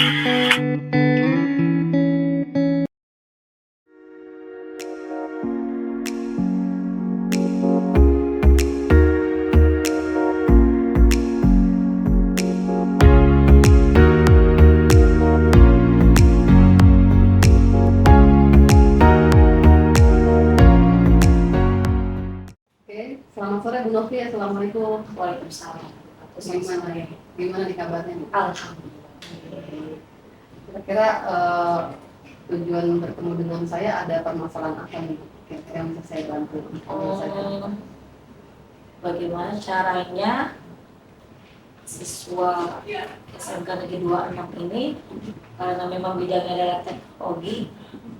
Selamat sore Bu Novi, Assalamualaikum. Waalaikumsalam. Gimana di kabarnya? Alhamdulillah. Kira-kira tujuan bertemu dengan saya ada permasalahan apa nih? Kira-kira yang bisa saya bantu? Bagaimana caranya siswa SMK Negeri 26 ini, karena memang bidangnya adalah teknologi,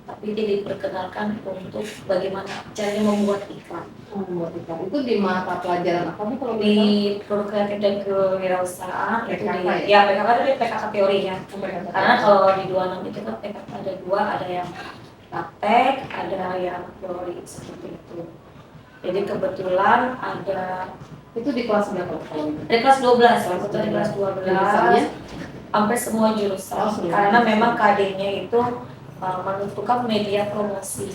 tapi dia diperkenalkan untuk bagaimana caranya membuat iklan. Membuat iklan itu di mata pelajaran apa Bu kalau Di Produk Kreatif dan Kewirausahaan itu di PKK itu di PKK teori ya. Karena kalau di 26 itu kan PKK ada dua, ada yang praktek, ada yang teori seperti itu. Jadi kebetulan ada itu di kelas berapa? di kelas 12, waktu itu di kelas 12 sampai semua jurusan. Karena memang KD-nya itu menentukan media promosi.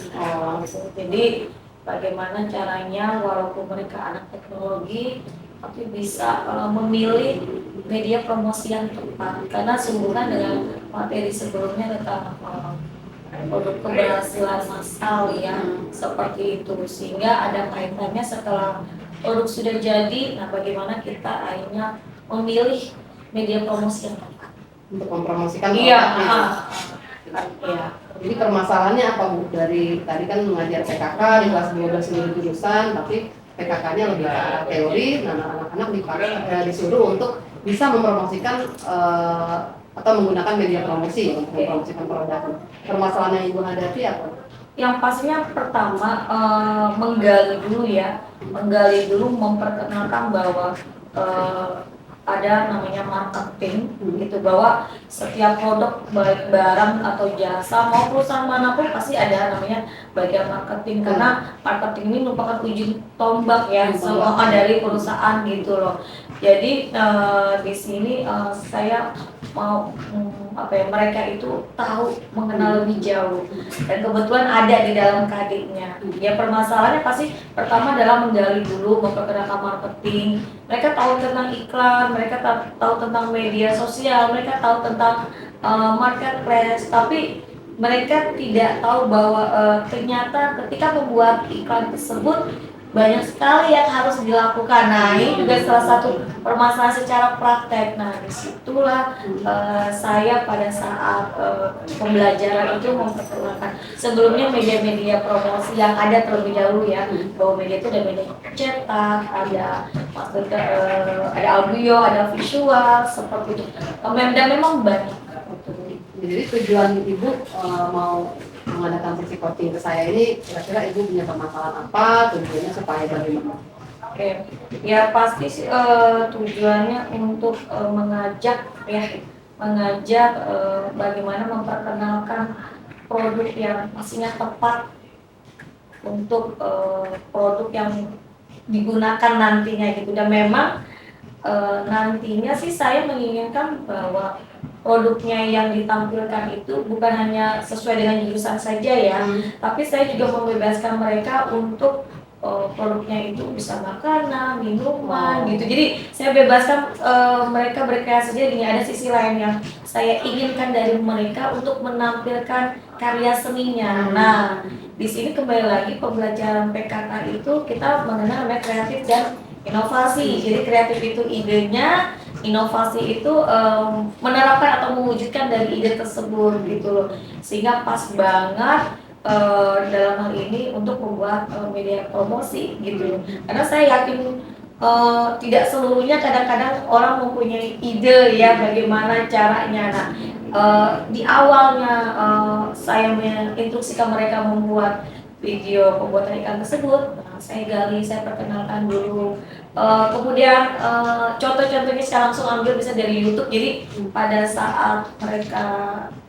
Jadi bagaimana caranya walaupun mereka anak teknologi tapi bisa memilih media promosi yang tepat, karena sehubungan dengan materi sebelumnya tentang produk keberhasilan massal ya, seperti itu, sehingga ada kaitannya setelah produk sudah jadi. Nah, bagaimana kita akhirnya memilih media promosi yang tepat untuk mempromosikan produknya. Iya. Jadi permasalahannya apa Bu? Dari tadi kan mengajar PKK di kelas 12 seluruh jurusan, tapi PKK-nya lebih ke arah teori. Nah, anak-anak disuruh untuk bisa mempromosikan atau menggunakan media promosi untuk mempromosikan produk. Permasalahan yang Ibu hadapi apa? Yang pastinya pertama menggali dulu, memperkenalkan bahwa ada namanya marketing gitu, bahwa setiap produk baik barang atau jasa mau perusahaan manapun pasti ada namanya bagian marketing, karena marketing ini merupakan ujung tombak ya semua dari perusahaan gitu loh. Jadi di sini saya mau mereka itu tahu, mengenal lebih jauh, dan kebetulan ada di dalam KD-nya. Ya, permasalahannya pasti pertama adalah menggali dulu, memperkenalkan marketing. Mereka tahu tentang iklan, mereka tahu tentang media sosial, mereka tahu tentang marketplace, tapi mereka tidak tahu bahwa ternyata ketika membuat iklan tersebut banyak sekali yang harus dilakukan. Nah, ini juga salah satu permasalahan secara praktek. Nah, disitulah saya pada saat pembelajaran itu memperkenalkan sebelumnya media-media promosi yang ada terlebih dahulu ya, bahwa media itu ada media cetak, ada ada audio, ada visual seperti itu. Dan memang banyak. Jadi tujuan Ibu mau mengadakan sesi coaching ke saya ini, kira-kira Ibu punya permasalahan apa, tujuannya supaya bagaimana? Oke, ya pasti tujuannya untuk mengajak bagaimana memperkenalkan produk yang pastinya tepat untuk produk yang digunakan nantinya gitu. Dan memang nantinya sih saya menginginkan bahwa produknya yang ditampilkan itu bukan hanya sesuai dengan jurusan saja ya, tapi saya juga membebaskan mereka untuk produknya itu bisa makanan, minuman gitu. Jadi saya bebaskan mereka berkreasi. Jadi ada sisi lain yang saya inginkan dari mereka untuk menampilkan karya seninya. Nah, di sini kembali lagi pembelajaran PKK itu kita mengenal namanya kreatif dan inovasi. Jadi kreatif itu idenya, inovasi itu menerapkan atau mewujudkan dari ide tersebut gitu loh, sehingga pas banget dalam hal ini untuk membuat media promosi gitu. Karena saya yakin tidak seluruhnya, kadang-kadang orang mempunyai ide ya bagaimana caranya. Nah, di awalnya saya menginstruksikan mereka membuat video pembuatan iklan tersebut. Nah, saya gali, saya perkenalkan dulu. Kemudian contoh-contohnya saya langsung ambil bisa dari YouTube. Jadi pada saat mereka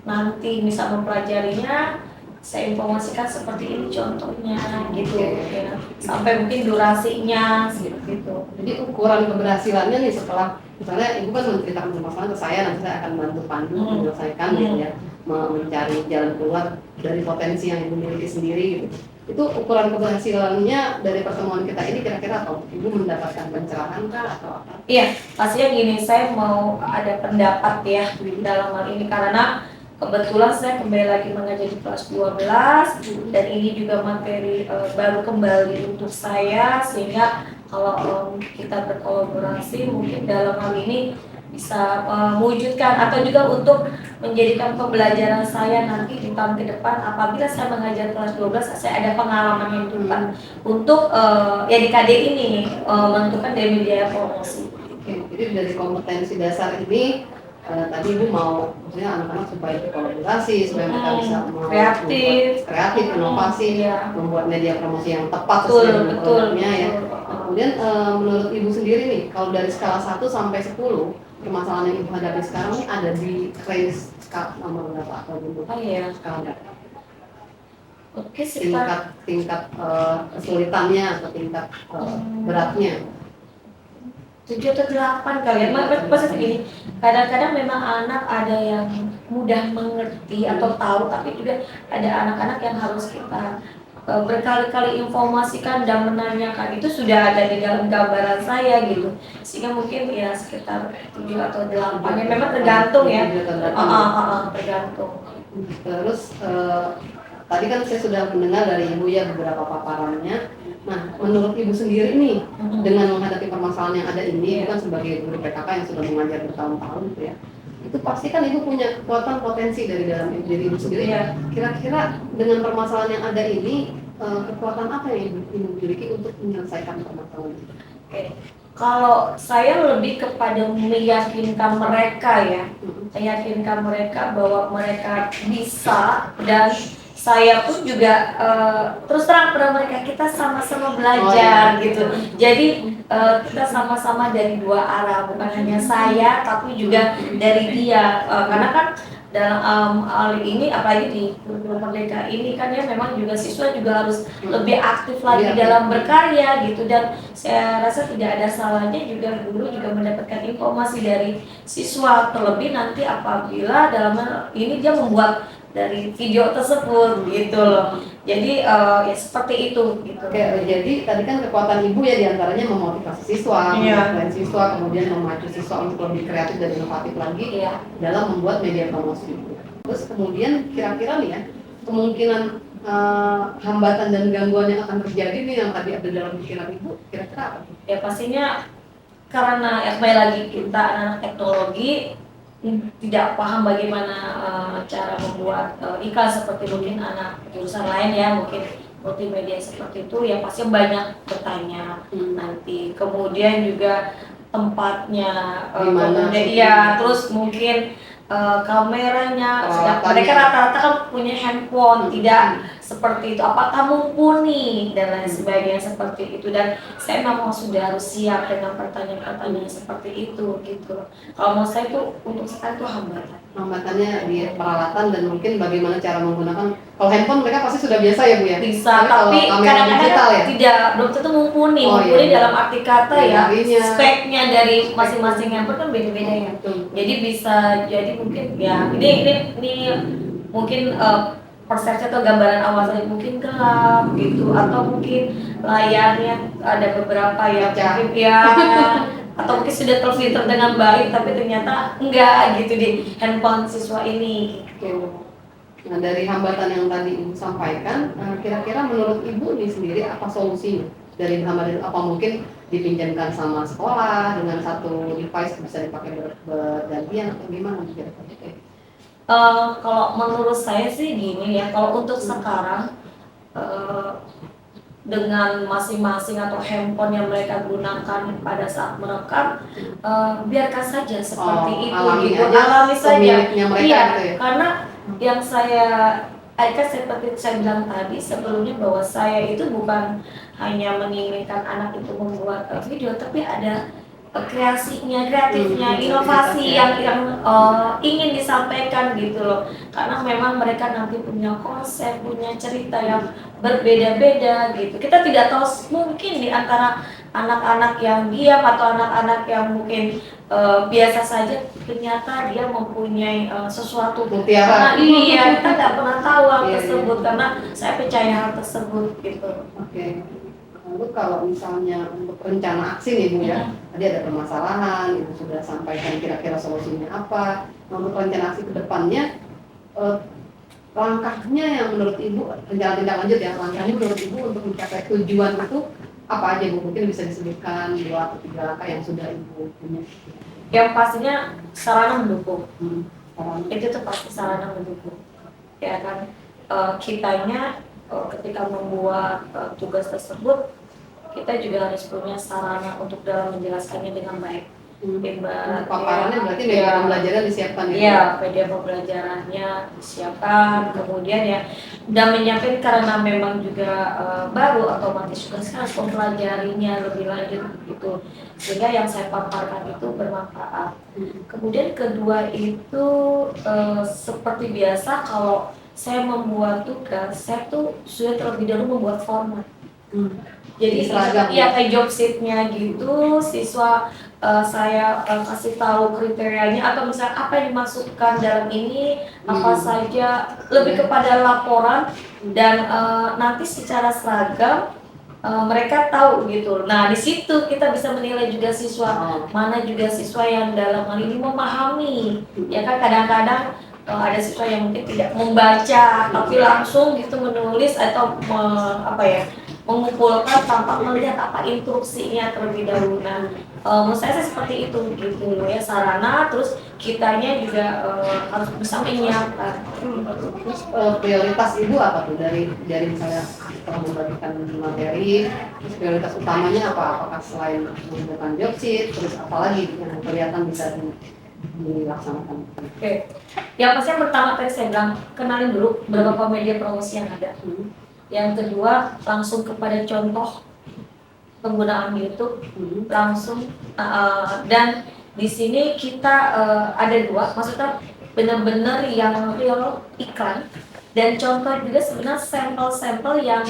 nanti bisa mempelajarinya, saya informasikan seperti ini contohnya gitu ya. Sampai mungkin durasinya gitu. Jadi ukuran keberhasilannya nih setelah misalnya ibu kan menceritakan permasalahan ke saya, nanti saya akan bantu pandu menyelesaikan gitu ya, mencari jalan keluar dari potensi yang ibu miliki sendiri gitu. Itu ukuran keberhasilannya dari pertemuan kita ini kira-kira apa? Ibu mendapatkan pencerahan kah atau apa? Iya, pastinya gini, saya mau ada pendapat ya dalam hal ini karena kebetulan saya kembali lagi mengajar di kelas 12 dan ini juga materi baru kembali untuk saya, sehingga kalau kita berkolaborasi mungkin dalam hal ini bisa mewujudkan atau juga untuk menjadikan pembelajaran saya nanti di tahun ke depan apabila saya mengajar kelas 12 saya ada pengalaman yang depan untuk ya di KD ini menentukan dari media promosi. Oke, jadi dari kompetensi dasar ini tadi ibu mau maksudnya anak-anak supaya berkolaborasi, supaya mereka bisa kreatif, inovasi, membuat media promosi yang tepat sesuai dengan produknya ya. Kemudian menurut ibu sendiri nih, kalau dari skala 1 sampai 10 permasalahan yang ibu hadapi sekarang ini ada di range skala nomor berapa atau ibu? Skala berapa? Oke, sekitar tingkat kesulitannya atau tingkat beratnya? 7 atau 8 kali ya. Maksudnya begini, kadang-kadang memang anak ada yang mudah mengerti atau tahu, tapi juga ada anak-anak yang harus kita berkali-kali informasikan dan menanyakan. Itu sudah ada di dalam gambaran saya gitu, sehingga mungkin ya sekitar 7 atau 8 ya, memang tergantung ya. Tergantung. Terus tadi kan saya sudah mendengar dari ibu ya beberapa paparannya. Nah, menurut ibu sendiri nih, dengan menghadapi permasalahan yang ada ini, bukan sebagai guru PKK yang sudah mengajar bertahun-tahun gitu ya, itu pasti kan ibu punya kekuatan potensi dari dalam diri ibu sendiri ya. Kira-kira dengan permasalahan yang ada ini, kekuatan apa yang ibu miliki untuk menyelesaikan permasalahan itu? Oke. Kalau saya lebih kepada meyakinkan mereka ya, meyakinkan mereka bahwa mereka bisa, dan saya pun juga terus terang pada mereka, kita sama-sama belajar gitu. Jadi kita sama-sama dari dua arah, bukan hanya saya tapi juga dari dia. Karena kan dalam hal ini apalagi di kurikulum merdeka ini kan ya memang juga siswa juga harus lebih aktif lagi dalam berkarya gitu, dan saya rasa tidak ada salahnya juga guru juga mendapatkan informasi dari siswa, terlebih nanti apabila dalam hal ini dia membuat dari video tersebut gitu loh. Jadi ya seperti itu gitu. Oke, jadi tadi kan kekuatan ibu ya diantaranya memotivasi siswa, memotivasi siswa, kemudian memacu siswa untuk lebih kreatif dan inovatif lagi dalam membuat media promosi. Terus kemudian kira-kira nih ya, kemungkinan hambatan dan gangguan yang akan terjadi nih yang tadi ada dalam pikiran ibu, kira-kira apa? Ya pastinya karena kembali lagi kita anak teknologi tidak paham bagaimana cara membuat iklan seperti mungkin anak jurusan lain ya, mungkin multimedia seperti itu ya, pasti banyak bertanya nanti. Kemudian juga tempatnya ya, terus mungkin kameranya, mereka rata-rata kan punya handphone, tidak seperti itu, apakah mumpuni dan lain sebagainya seperti itu, dan saya memang sudah harus siap dengan pertanyaan-pertanyaan seperti itu gitu. Kalau menurut saya itu untuk sekarang itu hambatannya di peralatan dan mungkin bagaimana cara menggunakan. Kalau handphone mereka pasti sudah biasa ya Bu ya? Bisa, tapi kadang-kadang ya? Tidak, belum tentu mumpuni. Mumpuni dalam arti kata ya, speknya dari masing-masing handphone kan beda-beda ya. Jadi bisa jadi mungkin ya ini mungkin persepsi atau gambaran awal saya mungkin gelap gitu, atau mungkin layarnya ada beberapa yang mungkin ya atau mungkin sudah terfilter dengan baik tapi ternyata enggak gitu di handphone siswa ini gitu. Nah, dari hambatan yang tadi Ibu sampaikan, kira-kira menurut Ibu nih sendiri apa solusinya? Dari hambatan apa mungkin dipinjamkan sama sekolah dengan satu device bisa dipakai bergantian atau gimana kira-kira? Kalau menurut saya sih gini ya, kalau untuk sekarang dengan masing-masing atau handphone yang mereka gunakan pada saat merekam, biarkan saja seperti itu gitu, alami saja. Iya, karena yang saya seperti saya bilang tadi sebelumnya bahwa saya itu bukan hanya menginginkan anak itu membuat video, tapi ada kreatifnya, inovasi yang ingin disampaikan gitu loh. Karena memang mereka nanti punya konsep, punya cerita yang berbeda-beda gitu. Kita tidak tahu, mungkin di antara anak-anak yang diam atau anak-anak yang mungkin biasa saja, ternyata dia mempunyai sesuatu. Mutiara. Karena iya, kita nggak pernah tahu hal Iya, tersebut iya. karena saya percaya hal tersebut gitu. Oke. Lalu kalau misalnya untuk rencana aksi nih Bu ya, tadi ada permasalahan, Ibu sudah sampaikan kira-kira solusinya apa. Nah, untuk rencana aksi ke depannya, eh, langkahnya yang menurut Ibu, rencana tindak lanjut ya, langkahnya menurut Ibu untuk mencapai tujuan itu apa aja Bu? Mungkin bisa disebutkan 2 atau 3 langkah yang sudah Ibu punya. Yang pastinya sarana mendukung. Saran. Itu tuh pasti sarana mendukung. Ya kan, kitanya ketika membuat tugas tersebut, kita juga harus punya sarana untuk dalam menjelaskannya dengan baik. Paparannya berarti media pembelajaran disiapkan ya? Iya, media pembelajarannya disiapkan, kemudian ya dan menyiapkan karena memang juga baru, otomatis juga saya harus mempelajarinya lebih lanjut gitu, sehingga yang saya paparkan itu bermanfaat. Kemudian kedua itu seperti biasa kalau saya membuat tugas, saya tuh sudah terlebih dahulu membuat format. Jadi seragam ya kayak job sheet-nya gitu, siswa saya kasih tahu kriterianya atau misalnya apa yang dimasukkan dalam ini, apa saja, lebih kepada laporan dan nanti secara seragam mereka tahu gitu. Nah di situ kita bisa menilai juga siswa, mana juga siswa yang dalam hal ini memahami. Ya kan kadang-kadang ada siswa yang mungkin tidak membaca tapi langsung gitu menulis atau mengumpulkan tanpa melihat apa instruksinya terlebih dahulu. Nah, menurut saya sih seperti itu gitu loh ya, sarana, terus kitanya juga harus bisa menyiapkan. Terus prioritas Ibu apa tuh dari misalnya setelah membagikan materi, terus prioritas utamanya apa? Apakah selain menggunakan job sheet, terus apalagi yang kelihatan bisa dilaksanakan? Oke, yang pasti yang pertama tadi saya bilang kenalin dulu beberapa media promosi yang ada. Yang kedua, langsung kepada contoh penggunaan YouTube, langsung dan di sini kita ada 2, maksudnya benar-benar yang real iklan dan contoh juga sebenarnya sampel-sampel yang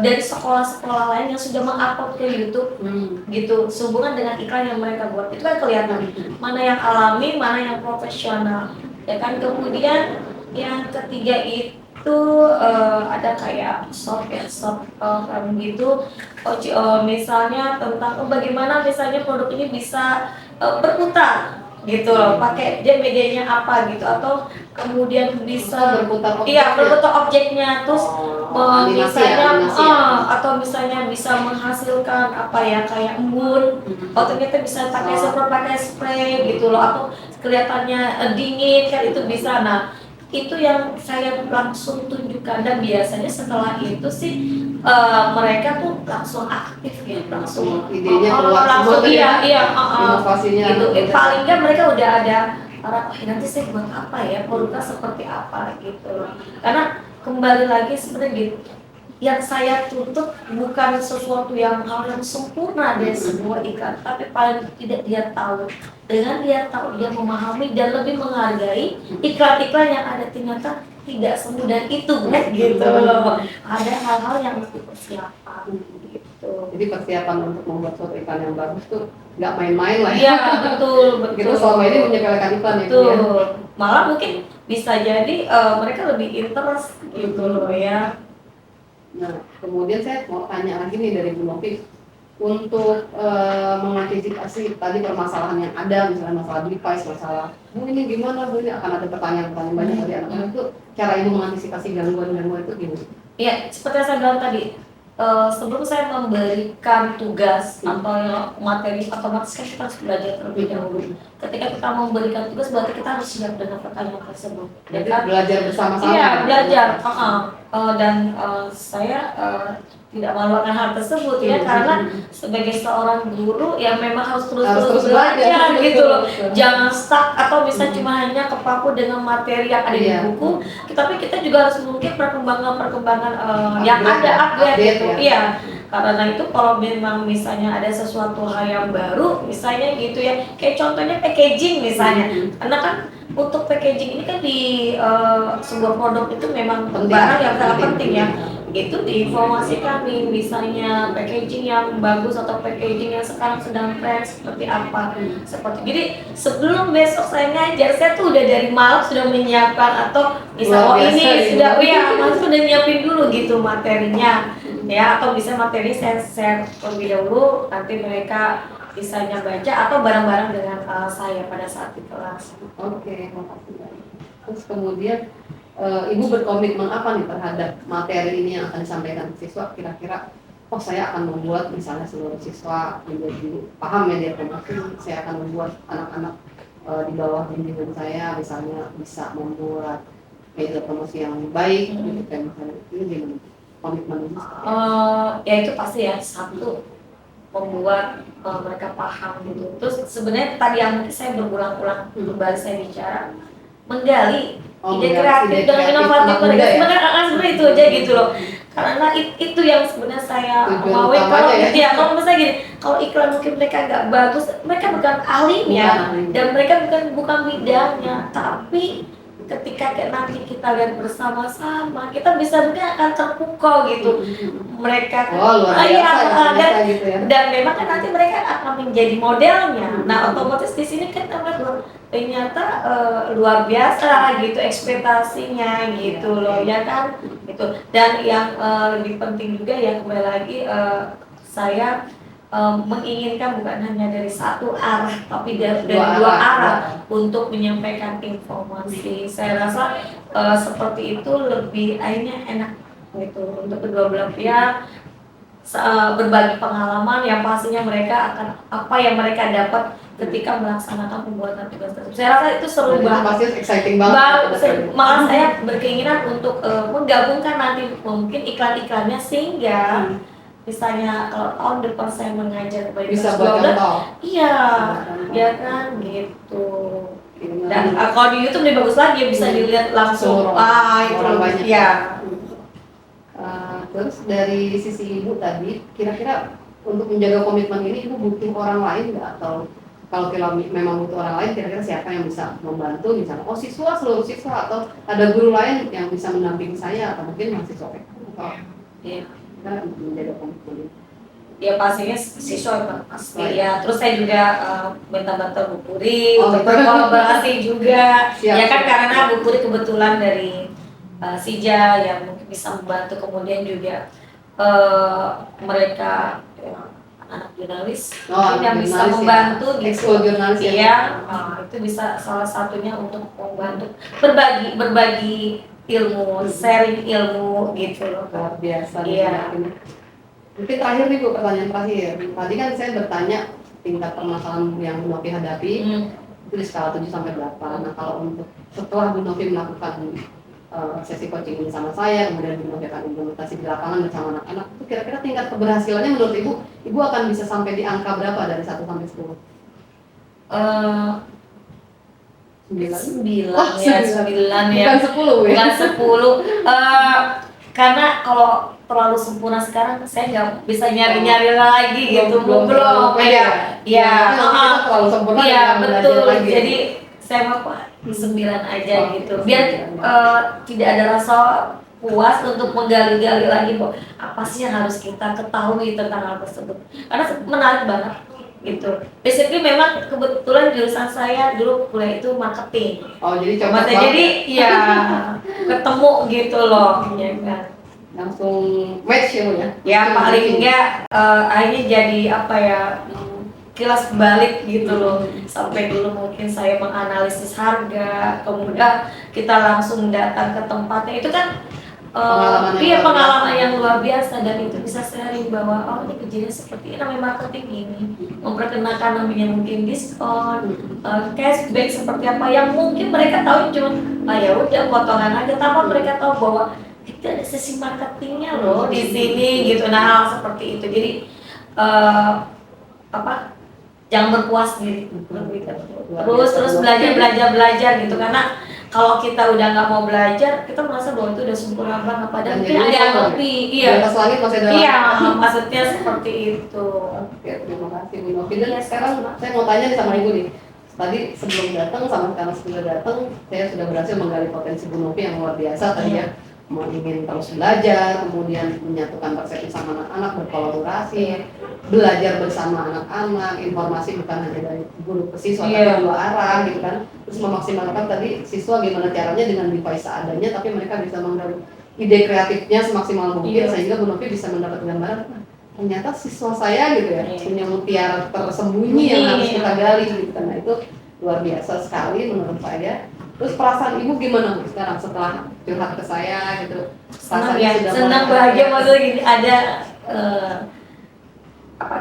dari sekolah-sekolah lain yang sudah mengupload ke YouTube gitu, sehubungan dengan iklan yang mereka buat itu kan kelihatan mana yang alami, mana yang profesional ya kan. Kemudian yang ketiga itu ada kayak short gitu, misalnya tentang bagaimana misalnya produk ini bisa berputar gitu loh, pakai dia medianya apa gitu, atau kemudian bisa berputar objeknya, terus misalnya atau misalnya bisa menghasilkan apa ya kayak embun, ternyata bisa pakai spray gitu loh, atau kelihatannya dingin kan itu bisa. Nah itu yang saya langsung tunjukkan dan biasanya setelah itu sih mereka tuh langsung aktif ya, langsung idenya keluar langsung semua inovasinya gitu. Paling nggak mereka udah ada nanti saya buat apa ya, produknya seperti apa gitu loh. Karena kembali lagi sebenarnya gitu, yang saya tuntut bukan sesuatu yang hal yang sempurna dari sebuah iklan, tapi paling tidak dia tahu. Dengan dia tahu, dia memahami dan lebih menghargai iklan-iklan yang ada, ternyata tidak semudah itu gitu loh. Ada hal-hal yang harus dipersiapkan gitu. Jadi persiapan untuk membuat suatu iklan yang bagus tuh nggak main-main lah ya. Iya betul. Kita selama ini menyepelekan iklan ya. Betul. Malah mungkin bisa jadi mereka lebih interest gitu loh ya. Nah, kemudian saya mau tanya lagi nih dari Bu Novi, untuk mengantisipasi tadi permasalahan yang ada, misalnya masalah device, masalah Bu ini gimana, Bu ini akan ada pertanyaan-pertanyaan banyak dari anak-anak itu, cara Ibu mengantisipasi gangguan-gangguan itu gimana? Iya, seperti yang saya bilang tadi, sebelum saya memberikan tugas atau materi, otomatis kan kita harus belajar terlebih dahulu. Ketika kita memberikan tugas, berarti kita harus siap dengan pertanyaan tersebut. Jadi belajar bersama-sama. Iya, belajar. Dan saya tidak melakukan hal tersebut ya, karena sebagai seorang guru ya memang harus terus belajar gitu loh. Jangan stuck atau bisa cuma hanya kepaku dengan materi yang ada di buku, tapi kita juga harus mungkin perkembangan yang ada update gitu. Iya. Karena itu kalau memang misalnya ada sesuatu hal yang baru, misalnya gitu ya, kayak contohnya packaging misalnya, karena kan untuk packaging ini kan di sebuah produk itu memang Penting. barang yang sangat penting ya. Itu diinformasikan nih, misalnya packaging yang bagus atau packaging yang sekarang sedang tren seperti apa, seperti jadi sebelum besok saya ngajar, saya tuh udah dari malam sudah menyiapkan, atau misal Luar biasa, ini Ibu. sudah mas sudah nyiapin dulu gitu materinya ya, atau bisa materi saya share terlebih dahulu, nanti mereka bisanya baca atau bareng-bareng dengan saya pada saat di kelas. Oke, makasih Mbak. Terus kemudian Ibu berkomitmen apa nih terhadap materi ini yang akan disampaikan ke siswa? Kira-kira, oh saya akan membuat misalnya seluruh siswa menjadi paham media promosi, saya akan membuat anak-anak di bawah bimbingan saya misalnya bisa membuat media promosi yang baik, gitu kan misalnya. Ini gimana komitmen ini? Ya itu pasti ya, satu membuat mereka paham gitu. Terus sebenarnya tadi yang mungkin saya berulang-ulang kembali saya bicara, menggali ide kreatif dan inovatif mereka, sebenarnya itu aja gitu loh. Karena itu yang sebenarnya saya mau. Kalau kalau misalnya gini, kalau iklan mungkin mereka nggak bagus, mereka bukan ahlinya dan mereka bukan bidangnya, tapi ketika nanti kita lihat bersama-sama, kita bisa mungkin akan terpukau gitu. Mereka luar biasa, gitu ya. Dan memang kan nanti mereka akan menjadi modelnya. Nah, otomatis di sini kan ternyata luar biasa gitu ekspektasinya gitu loh, ya kan gitu. Dan yang lebih penting juga ya, kembali lagi saya menginginkan bukan hanya dari satu arah, tapi dari dua arah untuk menyampaikan informasi. Saya rasa seperti itu lebih akhirnya enak gitu untuk kedua belah pihak, berbagi pengalaman yang pastinya mereka akan apa yang mereka dapat ketika melaksanakan pembuatan tugas tersebut. Saya rasa itu seru banget. Pasti exciting banget. Malah saya berkeinginan untuk menggabungkan nanti mungkin iklan-iklannya, sehingga misalnya kalau tahun depan saya mengajar bisa buat contoh. Iya, ya kan gitu. Dan kalau di YouTube lebih bagus lagi, bisa dilihat langsung. Itu orang banyak. Ya. Terus dari sisi Ibu tadi, kira-kira untuk menjaga komitmen ini Ibu butuh orang lain nggak? Atau kalau memang butuh orang lain, kira-kira siapa yang bisa membantu? Misalnya, siswa, seluruh siswa, atau ada guru lain yang bisa mendampingi saya, atau mungkin mahasiswa atau kita menjaga komitmen. Ya pastinya siswa pasti ya. Terus saya juga minta bantuan Bu Puri untuk berkolaborasi juga. Ya kan, karena Bu Puri kebetulan dari Sija yang mungkin bisa membantu, kemudian juga mereka anak jurnalis yang bisa membantu gitu. Jurnalis itu bisa salah satunya untuk membantu berbagi ilmu, sharing ilmu gitu loh. Luar biasa. Iya. Mungkin terakhir nih Bu, pertanyaan terakhir. Tadi kan saya bertanya tingkat permasalahan yang Bu Novi hadapi itu di skala 7 sampai 8. Nah, kalau untuk setelah Bu Novi melakukan sesi coaching ini sama saya, kemudian Bu Novi akan implementasi di lapangan bersama anak-anak, itu kira-kira tingkat keberhasilannya menurut Ibu akan bisa sampai di angka berapa dari 1 sampai 10? 9 ya. Bukan 10 ya? Bukan 10. Karena kalau terlalu sempurna sekarang saya nggak bisa nyari-nyari lagi gitu. Belum ya. Terlalu sempurna. Iya, betul. Jadi saya mau 9 aja gitu. Biar tidak ada rasa puas untuk menggali-gali lagi apa sih yang harus kita ketahui tentang hal tersebut. Karena menarik banget gitu. Basically memang kebetulan jurusan saya dulu kuliah itu marketing. Jadi coba ya ketemu gitu loh, ya kan. Langsung match ya. Ya paling enggak akhirnya jadi kilas balik gitu loh. Sampai dulu mungkin saya menganalisis harga, kemudian kita langsung datang ke tempatnya, itu kan pengalaman yang luar biasa, dan itu bisa sharing bahwa ini kejadian seperti ini, namanya marketing ini, memperkenalkan namanya mungkin diskon, cashback seperti apa yang mungkin mereka tahu cuma ya udah potongan aja, tanpa mereka tahu bahwa itu ada sesi marketingnya loh di sini gitu. Nah, hal seperti itu. Jadi jangan berpuas diri, terus belajar gitu, karena kalau kita udah nggak mau belajar, kita merasa bahwa itu udah sempurna banget, padahal mungkin ada yang lebih. Maksudnya seperti itu. Oke, terima kasih Bu Novi. Dan sekarang saya mau tanya sama Ibu nih, tadi sebelum datang sama sekarang sudah datang, saya sudah berhasil menggali potensi Bu Novi yang luar biasa tadi ya. Ingin terus belajar, kemudian menyatukan persepsi sama anak-anak, berkolaborasi, belajar bersama anak-anak, informasi bukan hanya dari guru ke siswa, tapi dua arah gitu kan. Terus memaksimalkan tadi siswa gimana caranya dengan device seadanya, tapi mereka bisa menggali ide kreatifnya semaksimal mungkin sehingga Bu Novi bisa mendapat gambaran ternyata siswa saya gitu ya punya mutiara tersembunyi yang harus kita gali gitu kan. Nah, itu luar biasa sekali menurut saya. Terus perasaan ibu gimana Bu sekarang setelah curhat ke saya gitu? Senang ya, senang bahagia maksudnya gini ada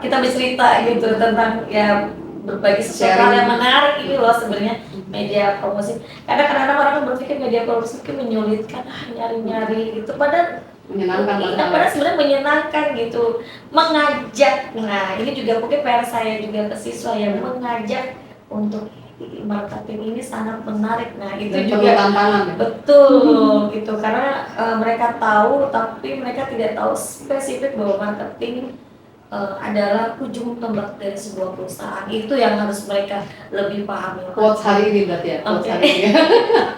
kita bercerita gitu tentang ya berbagi sesuatu hal yang menarik ini loh sebenarnya media promosi. Karena kadang-kadang orang berpikir media promosi itu menyulitkan, nyari-nyari gitu, padahal menyenangkan padahal sebenarnya menyenangkan gitu, mengajak. Nah ini juga mungkin PR saya juga ke siswa yang mengajak untuk marketing ini sangat menarik. Nah itu dan juga tantangan betul gitu karena mereka tahu tapi mereka tidak tahu spesifik bahwa marketing adalah ujung tombak dari sebuah perusahaan. Itu yang harus mereka lebih pahami. Quotes hari ini berarti ya.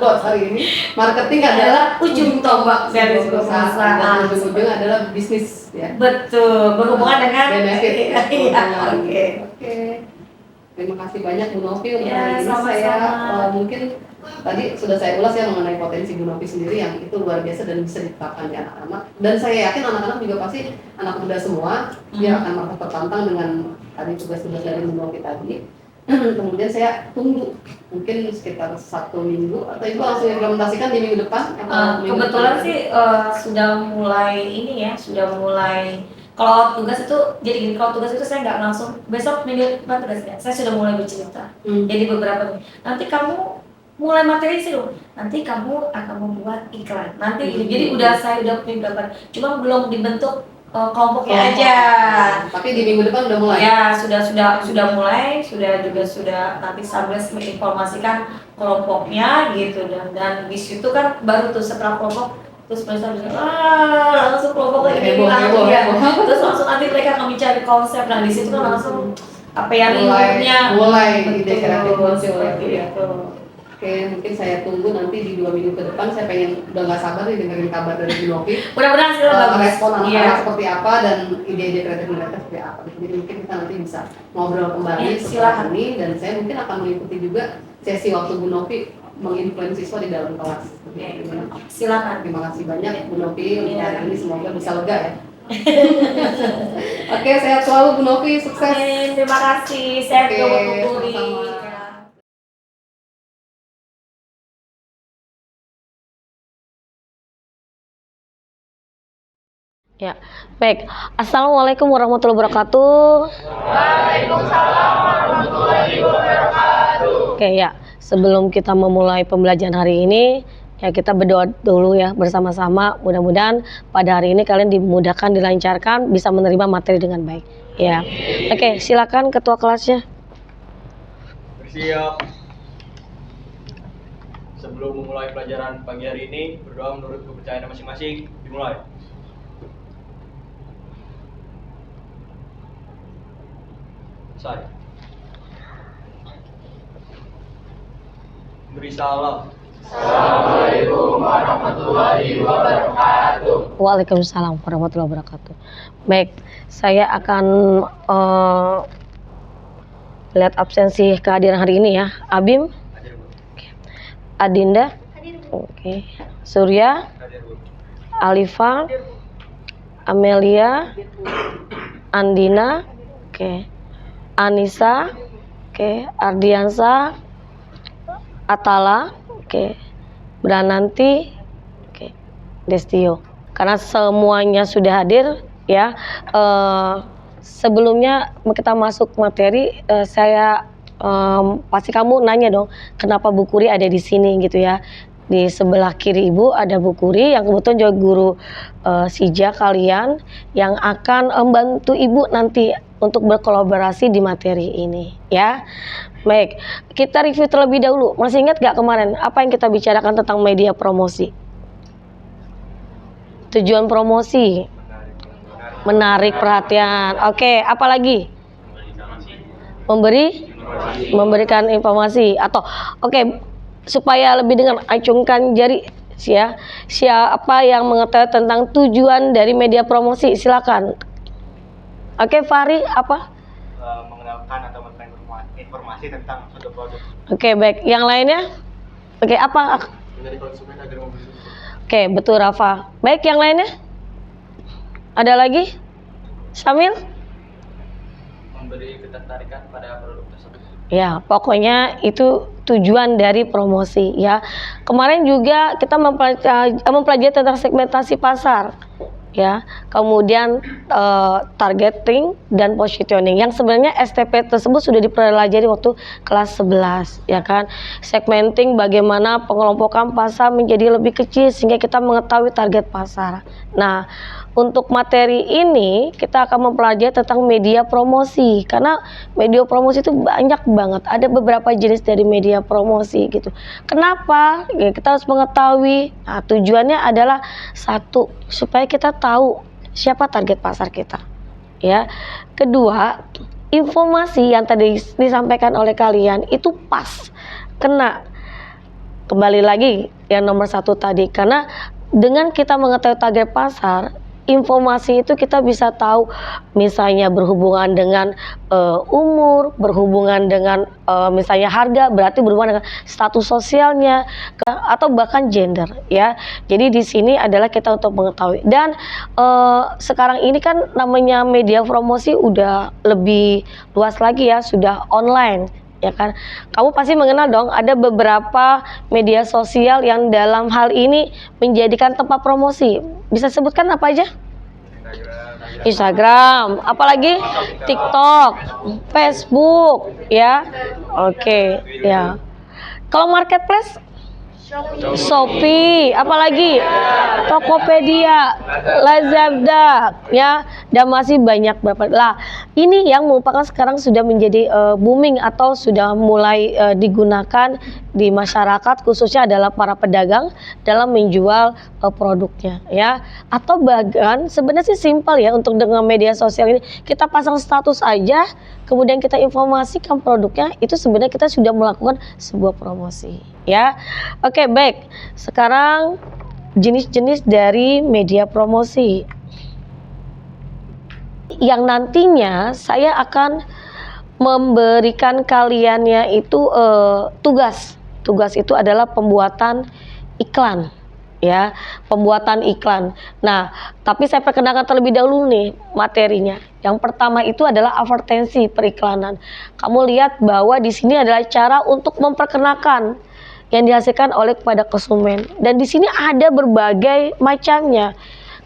Quotes hari ini marketing adalah ujung tombak dari sebuah perusahaan dan ujung-ujung adalah bisnis ya. Betul, berhubungan dengan benefit. Oke. Terima kasih banyak Bu Novi untuk hari ini. Saya mungkin tadi sudah saya ulas ya mengenai potensi Bu Novi sendiri yang itu luar biasa dan bisa diterapkan di anak-anak. Dan saya yakin anak-anak juga pasti anak muda semua dia akan merasa tertantang dengan tadi tugas-tugas dari Bu Novi tadi. Kemudian saya tunggu mungkin sekitar 1 minggu atau Ibu langsung implementasikan di minggu depan. Kebetulan sih sudah mulai ini ya, sudah mulai. Kalau tugas itu, jadi gini, kalau tugas itu saya nggak langsung, besok minggu depan tugasnya, saya sudah mulai bercerita. Jadi beberapa nih, nanti kamu mulai materi sih loh, nanti kamu akan membuat iklan, nanti jadi saya udah punya beberapa, cuma belum dibentuk kelompoknya aja. Tapi di minggu depan udah mulai? Ya, sudah mulai, sudah nanti Sabres menginformasikan kelompoknya gitu, dan di situ kan baru tuh setelah kelompok, terus mereka bisa langsung kelompok lagi ya. Terus langsung nanti mereka akan mencari konsep. Nah di situ kan langsung apa ya mulai ide kreatif muncul gitu. Oke, mungkin saya tunggu nanti di 2 minggu ke depan. Saya pengen udah nggak sabar nih dengerin kabar dari Bu Novi. Mudah-mudahan sih respon anak-anak seperti apa dan ide-ide kreatif mereka seperti apa. Jadi mungkin kita nanti bisa ngobrol kembali setelah ini dan saya mungkin akan mengikuti juga sesi waktu Bu Novi menginfluence siswa di dalam kelas. Silakan. Terima kasih banyak Bu Novi untuk hari ini, semoga bisa lega ya. Oke, sehat selalu Bu Novi, sukses. Terima kasih, sehat juga Bu Putri. Ya, baik. Assalamualaikum warahmatullahi wabarakatuh. Waalaikumsalam warahmatullahi wabarakatuh. Oke ya, sebelum kita memulai pembelajaran hari ini, ya kita berdoa dulu ya bersama-sama. Mudah-mudahan pada hari ini kalian dimudahkan, dilancarkan, bisa menerima materi dengan baik. Ya, oke. Silakan ketua kelasnya. Bersiap. Sebelum memulai pelajaran pagi hari ini, berdoa menurut kepercayaan masing-masing. Dimulai. Saya beri salam. Assalamualaikum warahmatullahi wabarakatuh. Waalaikumsalam warahmatullahi wabarakatuh. Baik, saya akan lihat absensi kehadiran hari ini ya. Abim, Adinda, oke. Surya, Alifa, Amelia, Andina, oke. Anissa, oke. Ardiansa, Atala, oke. Brananti, oke. Destio. Karena semuanya sudah hadir ya. Sebelumnya kita masuk materi, saya pasti kamu nanya dong, kenapa Bu Kuri ada di sini gitu ya. Di sebelah kiri Ibu ada Bu Kuri yang kebetulan juga guru sija kalian yang akan membantu Ibu nanti untuk berkolaborasi di materi ini ya. Baik, kita review terlebih dahulu. Masih ingat gak kemarin apa yang kita bicarakan tentang media promosi? Tujuan promosi menarik perhatian. Oke, apa lagi? Memberi memberikan informasi atau oke, supaya lebih dengan acungkan jari ya, siapa yang mengetahui tentang tujuan dari media promosi, silakan. Oke, Fahri apa? Mengenalkan atau memberikan informasi tentang suatu produk. Oke, baik. Yang lainnya? Oke, apa? Menjadi konsumen agar membeli. Oke, betul Rafa. Baik, yang lainnya? Ada lagi? Samil? Memberi ketertarikan pada produk tersebut. Ya, pokoknya itu tujuan dari promosi ya. Kemarin juga kita mempelajari tentang segmentasi pasar ya. Kemudian targeting dan positioning yang sebenarnya STP tersebut sudah dipelajari waktu kelas 11 ya kan. Segmenting bagaimana pengelompokan pasar menjadi lebih kecil sehingga kita mengetahui target pasar. Nah, untuk materi ini kita akan mempelajari tentang media promosi karena media promosi itu banyak banget, ada beberapa jenis dari media promosi gitu. Kenapa? Ya, kita harus mengetahui. Nah, tujuannya adalah satu, supaya kita tahu siapa target pasar kita. Ya. Kedua, informasi yang tadi disampaikan oleh kalian itu pas, kena. Kembali lagi yang nomor satu tadi, karena dengan kita mengetahui target pasar, informasi itu kita bisa tahu misalnya berhubungan dengan umur, berhubungan dengan misalnya harga, berarti berhubungan dengan status sosialnya atau bahkan gender ya. Jadi di sini adalah kita untuk mengetahui. Dan sekarang ini kan namanya media promosi udah lebih luas lagi ya, sudah online. Ya kan, kamu pasti mengenal dong ada beberapa media sosial yang dalam hal ini menjadikan tempat promosi. Bisa sebutkan apa aja? Instagram, apalagi TikTok, Facebook, ya. Oke, ya. Kalau marketplace? Shopee, apalagi Tokopedia, Lazada, ya, dan masih banyak berapa. Lah, ini yang merupakan sekarang sudah menjadi booming atau sudah mulai digunakan di masyarakat, khususnya adalah para pedagang dalam menjual produknya, ya. Atau bahkan sebenarnya sih simpel ya untuk dengan media sosial ini, kita pasang status aja, kemudian kita informasikan produknya, itu sebenarnya kita sudah melakukan sebuah promosi, ya. Oke, baik. Sekarang jenis-jenis dari media promosi yang nantinya saya akan memberikan kaliannya itu tugas. Tugas itu adalah pembuatan iklan, ya, pembuatan iklan. Nah, tapi saya perkenalkan terlebih dahulu nih materinya. Yang pertama itu adalah advertensi periklanan. Kamu lihat bahwa di sini adalah cara untuk memperkenalkan yang dihasilkan oleh kepada konsumen, dan di sini ada berbagai macamnya.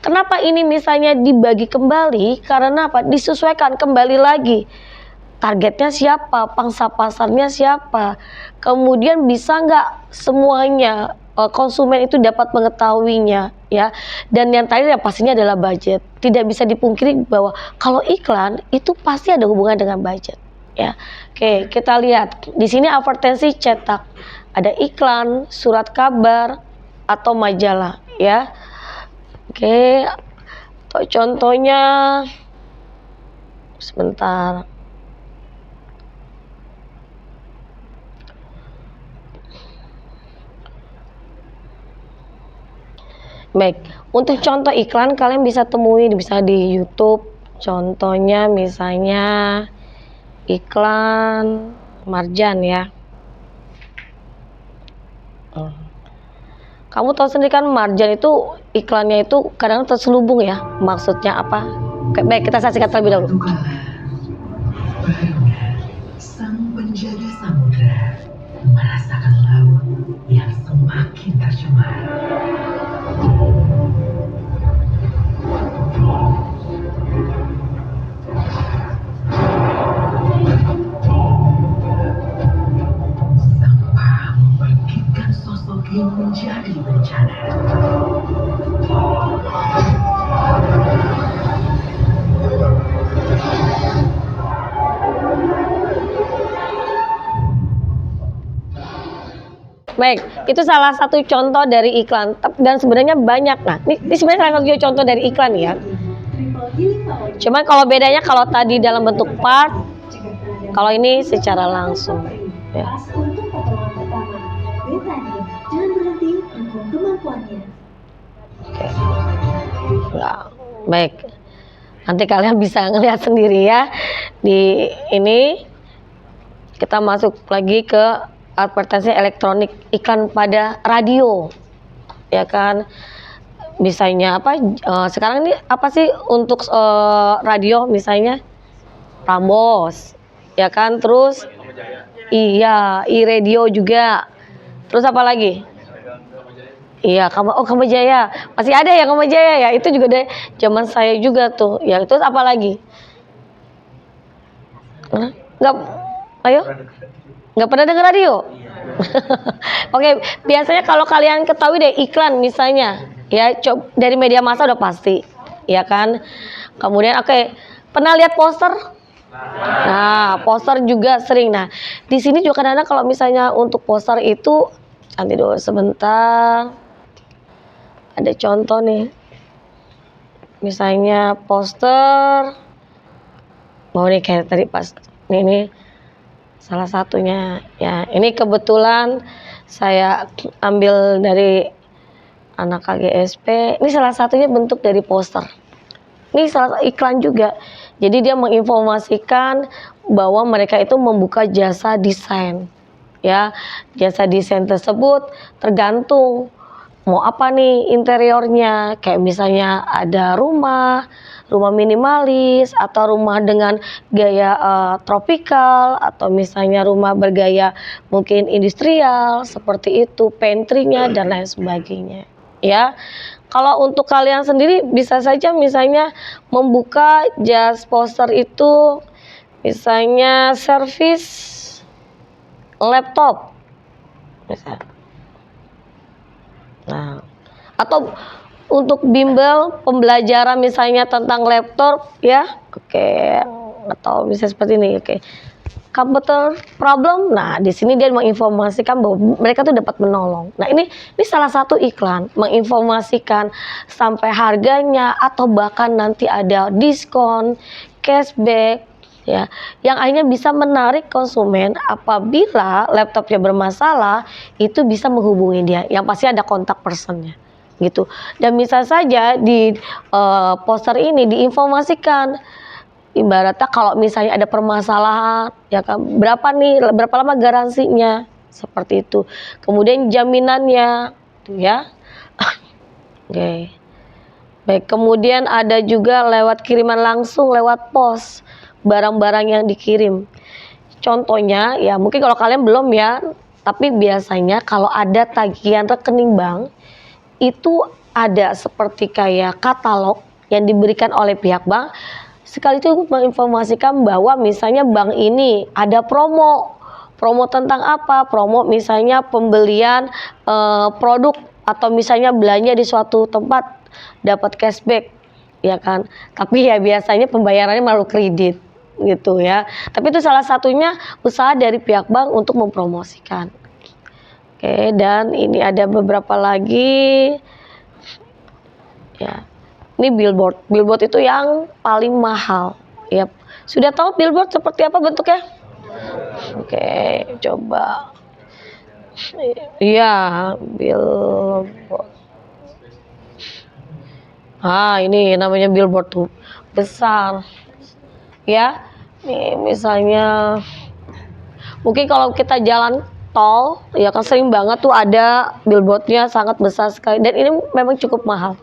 Kenapa ini misalnya dibagi kembali? Karena apa? Disesuaikan kembali lagi. Targetnya siapa, pangsa pasarnya siapa, kemudian bisa nggak semuanya konsumen itu dapat mengetahuinya, ya. Dan yang terakhir ya pastinya adalah budget. Tidak bisa dipungkiri bahwa kalau iklan itu pasti ada hubungan dengan budget, ya. Oke, kita lihat di sini advertensi cetak, ada iklan, surat kabar atau majalah, ya. Oke, contohnya sebentar. Baik, untuk contoh iklan kalian bisa temui bisa di YouTube. Contohnya misalnya iklan marjan ya. Kamu tahu sendiri kan marjan itu iklannya itu kadang terselubung ya. Maksudnya apa? Baik, kita saksikan terlebih dahulu. Sang penjaga samudra merasakan laut yang semakin tercemar. Sampah membangkitkan sosok yang menjadi bencana. Baik, itu salah satu contoh dari iklan dan sebenarnya banyak. Nah, ini sebenarnya salah satu contoh dari iklan ya. Cuman kalau bedanya kalau tadi dalam bentuk part, Kalau ini secara langsung ya. Pas untuk pertolongan pertama, Betania, jangan berhenti dukung kemampuannya. Oke. Ya, baik. Nanti kalian bisa ngelihat sendiri ya. Di ini kita masuk lagi ke advertising elektronik, iklan pada radio. Ya kan? Misalnya apa? Sekarang ini apa sih untuk radio misalnya? Prambors. Ya kan? Terus iya, iRadio juga. Terus apa lagi? Iya, Kamajaya. Masih ada ya Kamajaya ya. Itu juga dari zaman saya juga tuh. Ya, terus apa lagi? Enggak, ayo. Enggak pernah dengar radio? Oke, biasanya kalau kalian ketahui deh iklan misalnya, ya dari media massa udah pasti, ya kan? Kemudian pernah lihat poster? Nah, poster juga sering. Nah, di sini juga kadang-kadang kalau misalnya untuk poster itu, nanti dulu sebentar. Ada contoh nih, misalnya poster, mau nih kayak tadi pas ini salah satunya ya. Ini kebetulan saya ambil dari anak KGSP. Ini salah satunya bentuk dari poster. Ini salah iklan juga. Jadi dia menginformasikan bahwa mereka itu membuka jasa desain. Ya, jasa desain tersebut tergantung mau apa nih interiornya, kayak misalnya ada rumah minimalis atau rumah dengan gaya tropikal atau misalnya rumah bergaya mungkin industrial seperti itu, pantry-nya dan lain sebagainya. Ya, kalau untuk kalian sendiri bisa saja misalnya membuka jas poster itu misalnya servis laptop, misalnya. Nah, atau untuk bimbel pembelajaran misalnya tentang laptop ya, atau bisa seperti ini, computer problem. Nah, di sini dia menginformasikan bahwa mereka tuh dapat menolong. Nah, ini salah satu iklan menginformasikan sampai harganya atau bahkan nanti ada diskon, cashback. Ya, yang akhirnya bisa menarik konsumen apabila laptopnya bermasalah itu bisa menghubungi dia, yang pasti ada kontak personnya gitu. Dan bisa saja di poster ini diinformasikan ibaratnya kalau misalnya ada permasalahan ya kan, berapa lama garansinya seperti itu, kemudian jaminannya tuh ya. Oke. Baik, kemudian ada juga lewat kiriman langsung lewat pos barang-barang yang dikirim. Contohnya ya mungkin kalau kalian belum ya, tapi biasanya kalau ada tagihan rekening bank itu ada seperti kayak katalog yang diberikan oleh pihak bank, sekali itu menginformasikan bahwa misalnya bank ini ada promo tentang apa, promo misalnya pembelian produk atau misalnya belanja di suatu tempat dapat cashback ya kan, tapi ya biasanya pembayarannya melalui kredit gitu ya. Tapi itu salah satunya usaha dari pihak bank untuk mempromosikan. Oke, dan ini ada beberapa lagi ya. Ini billboard. Billboard itu yang paling mahal. Ya, sudah tahu billboard seperti apa bentuknya? Oke, coba. Iya, billboard. Ini namanya billboard tuh besar. Ya, nih misalnya mungkin kalau kita jalan tol ya kan sering banget tuh ada billboardnya sangat besar sekali, dan ini memang cukup mahal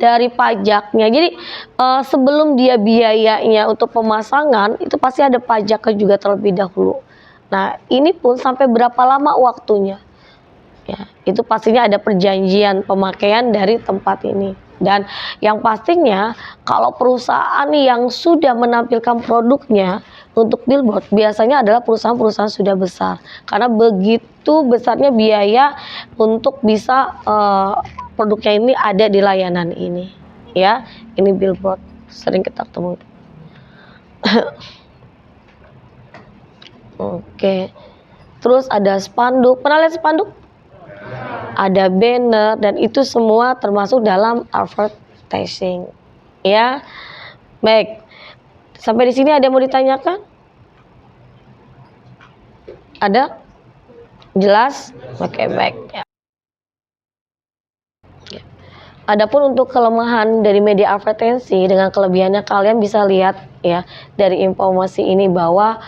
dari pajaknya. Jadi sebelum dia biayanya untuk pemasangan itu pasti ada pajaknya juga terlebih dahulu. Nah, ini pun sampai berapa lama waktunya ya, itu pastinya ada perjanjian pemakaian dari tempat ini. Dan yang pastinya kalau perusahaan yang sudah menampilkan produknya untuk billboard biasanya adalah perusahaan-perusahaan sudah besar, karena begitu besarnya biaya untuk bisa produknya ini ada di layanan ini ya. Ini billboard sering kita temui. Oke, terus ada spanduk. Pernah lihat spanduk? Ada banner, dan itu semua termasuk dalam advertising ya. Baik, sampai di sini ada yang mau ditanyakan? Ada? Jelas? Oke, baik. Ya. Adapun untuk kelemahan dari media advertensi dengan kelebihannya kalian bisa lihat ya dari informasi ini bahwa